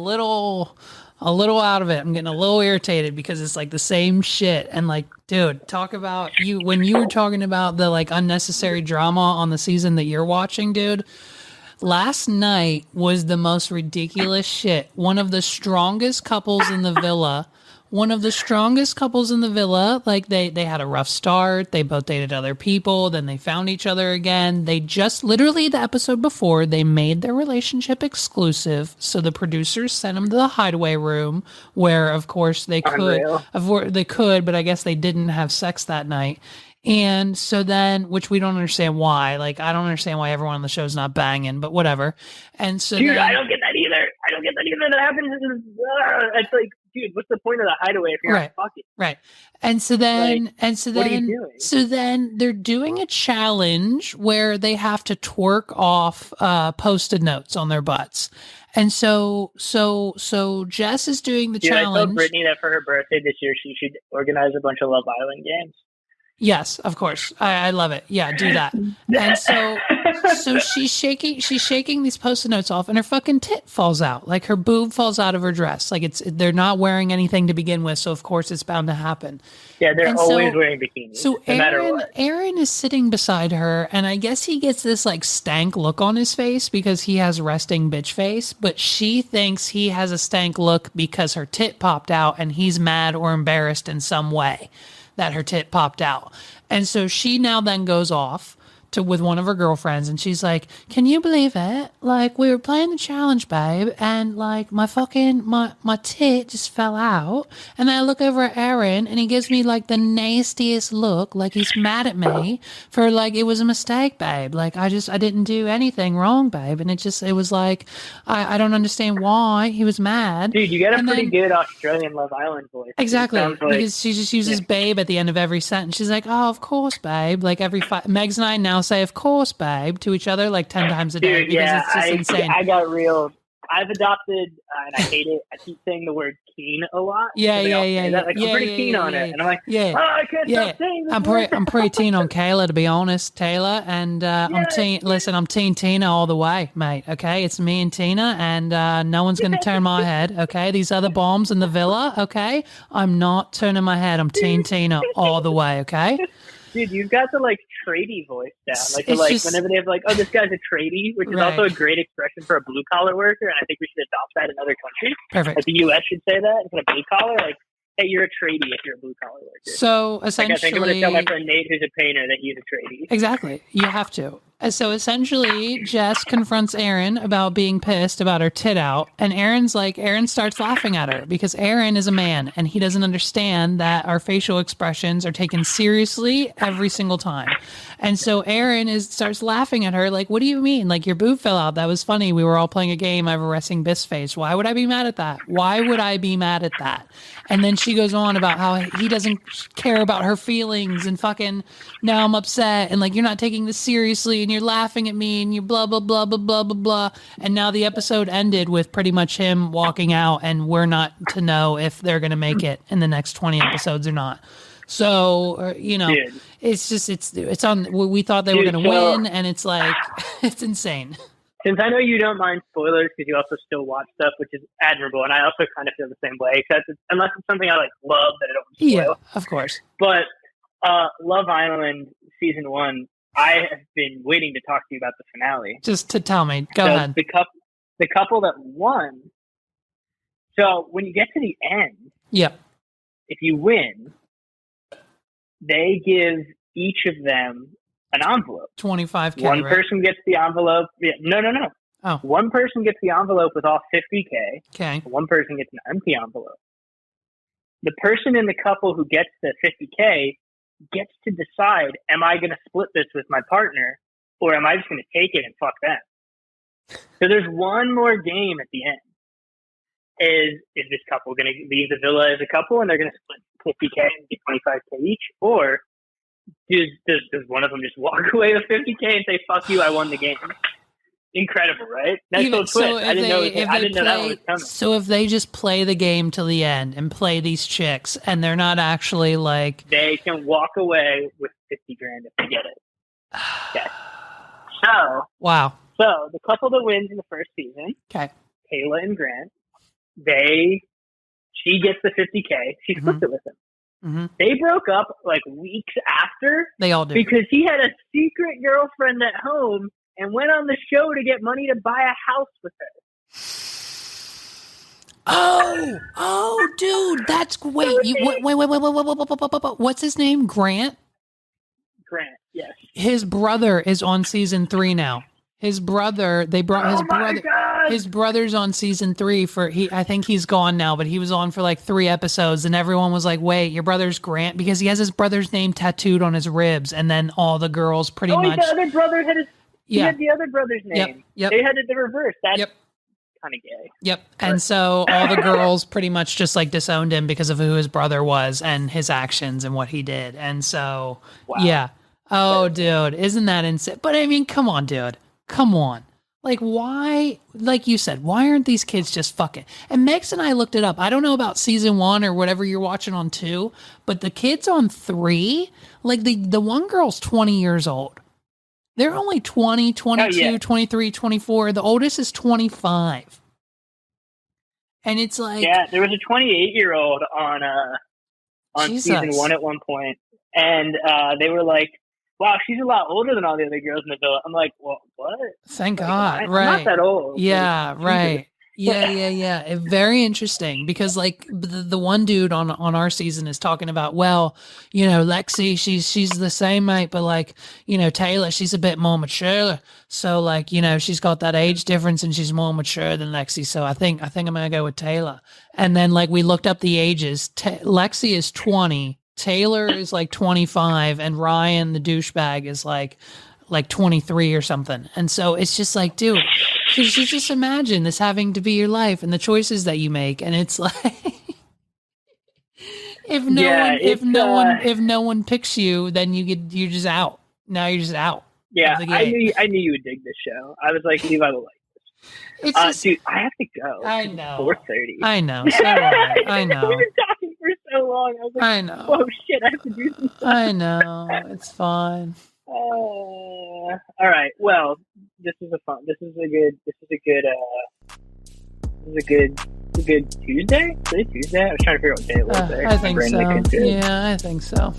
little irritated because it's like the same shit. And like, dude, talk about when you were talking about the like unnecessary drama on the season that you're watching, dude. Last night was the most ridiculous shit. One of the strongest couples in the villa. Like they had a rough start. They both dated other people. Then they found each other again. They just literally the episode before they made their relationship exclusive. So the producers sent them to the hideaway room where, of course, they could, but I guess they didn't have sex that night. And so then, which we don't understand why. Like, I don't understand why everyone on the show is not banging, but whatever. And so, dude, I don't get that either. That happens. It's like, dude, what's the point of the hideaway if you're not fucking? Right. And so then, what are you doing? So then they're doing a challenge where they have to twerk off Post-it notes on their butts. And so Jess is doing the challenge. I told Brittany that for her birthday this year, she should organize a bunch of Love Island games. Yes, of course. I love it. Yeah, do that. And so she's shaking these Post-it notes off, and her fucking tit falls out. Like her boob falls out of her dress. Like they're not wearing anything to begin with, so of course it's bound to happen. Yeah, they're always wearing bikinis. So Aaron is sitting beside her, and I guess he gets this like stank look on his face because he has resting bitch face, but she thinks he has a stank look because her tit popped out and he's mad or embarrassed in some way that her tit popped out. And so she now then goes off with one of her girlfriends, and she's like, can you believe it? Like, we were playing the challenge, babe, and like my tit just fell out. And then I look over at Aaron, and he gives me like the nastiest look, like he's mad at me for like, it was a mistake, babe. Like I didn't do anything wrong, babe. And it was like, I don't understand why he was mad. Dude, you got a pretty good Australian Love Island voice. Exactly. Because she just uses babe at the end of every sentence. She's like, oh, of course, babe. Like Megs and I now say of course babe to each other like 10 times a day. Dude, because it's just insane. I got real. I've adopted and I hate it. I keep saying the word keen a lot. Yeah. I'm pretty keen on it. And I'm like, I can't stop saying this. I'm pretty keen on Kayla, to be honest, Taylor. And I'm Team Tina all the way, mate. Okay, it's me and Tina, and no one's gonna turn my head. Okay, these other bombs in the villa. Okay, I'm not turning my head. I'm Team Tina all the way. Okay. Dude, you've got the like tradie voice down. Whenever they have like, oh, this guy's a tradie, which is also a great expression for a blue collar worker, and I think we should adopt that in other countries. Perfect. Like the U.S. should say that instead of blue collar. Like, hey, you're a tradie if you're a blue collar worker. So essentially, I think I'm going to tell my friend Nate, who's a painter, that he's a tradie. Exactly, you have to. So essentially, Jess confronts Aaron about being pissed about her tit out, and Aaron starts laughing at her because Aaron is a man and he doesn't understand that our facial expressions are taken seriously every single time. And so Aaron starts laughing at her like, what do you mean? Like, your boob fell out. That was funny. We were all playing a game. I have a resting bitch face. Why would I be mad at that? Why would I be mad at that? And then she goes on about how he doesn't care about her feelings and fucking now I'm upset and like, you're not taking this seriously and you're laughing at me and you blah, blah, blah, blah, blah, blah, blah. And now the episode ended with pretty much him walking out, and we're not to know if they're going to make it in the next 20 episodes or not. So, Dude. it's on, we thought they were going to win, and it's like, it's insane. Since I know you don't mind spoilers because you also still watch stuff, which is admirable, and I also kind of feel the same way, except unless it's something I like love that I don't spoil. Yeah, of course. But Love Island season 1, I have been waiting to talk to you about the finale. Just to tell me, go ahead. The couple that won. So when you get to the end, if you win, they give each of them an envelope. $25K. One person gets the envelope. Yeah, no. Oh. One person gets the envelope with all $50K. Okay. One person gets an empty envelope. The person in the couple who gets the $50K gets to decide, am I going to split this with my partner, or am I just going to take it and fuck them? So there's one more game at the end. Is this couple going to leave the villa as a couple and they're going to split $50K and get $25K each? Or does one of them just walk away with $50K and say, fuck you, I won the game? Incredible, right? Nice little twist. I didn't know that one was coming. So if they just play the game to the end and play these chicks, and they're not actually like, they can walk away with $50,000 if they get it. Okay. So wow. So the couple that wins in the first season, okay, Kayla and Grant, she gets the $50,000. She splits it with him. Mm-hmm. They broke up like weeks after. They all do because he had a secret girlfriend at home and went on the show to get money to buy a house with her. Oh, dude, that's wait. Wait. What's his name? Grant. Grant, yes. His brother is on season 3 now. His brother, they brought his brother. God. His brother's on season 3 I think he's gone now, but he was on for like 3 episodes, and everyone was like, "Wait, your brother's Grant?" Because he has his brother's name tattooed on his ribs, and then all the girls pretty much. The other brother had he had the other brother's name. Yep. They had it the reverse. That's kind of gay. Yep. And so all the girls pretty much just like disowned him because of who his brother was and his actions and what he did. And so, yeah. Oh, dude, isn't that insane? But I mean, come on, dude. Come on. Like, why, like you said, why aren't these kids just fucking? And Mex and I looked it up. I don't know about season 1 or whatever you're watching on 2, but the kids on 3, like the one girl's 20 years old. They're only 20, 22, 23, 24. The oldest is 25. And it's like... Yeah, there was a 28-year-old on season 1 at one point, and they were like, wow, she's a lot older than all the other girls in the villa. I'm like, well, what? Thank God, I'm right. not that old. Yeah, right. Yeah. Very interesting because like the one dude on our season is talking about, well, you know, Lexi, she's the same, mate, but like, you know, Taylor, she's a bit more mature. So like, you know, she's got that age difference and she's more mature than Lexi. So I think I'm going to go with Taylor. And then like we looked up the ages. Lexi is 20. Taylor is like 25 and Ryan, the douchebag, is like 23 or something. And so it's just like, dude, you just imagine this having to be your life and the choices that you make. And it's like, if no one picks you, then you're just out. Now you're just out. Yeah. I knew you would dig this show. I was like, Levi will like this. It's just, dude, I have to go. I know. 4:30. I know. So I know. We've been talking for so long. I was like, I know. Oh shit, I have to do something. I know. It's fine. All right. Well, this is a good Tuesday. Is it Tuesday? I was trying to figure out what day it was there. I think so. Yeah, I think so.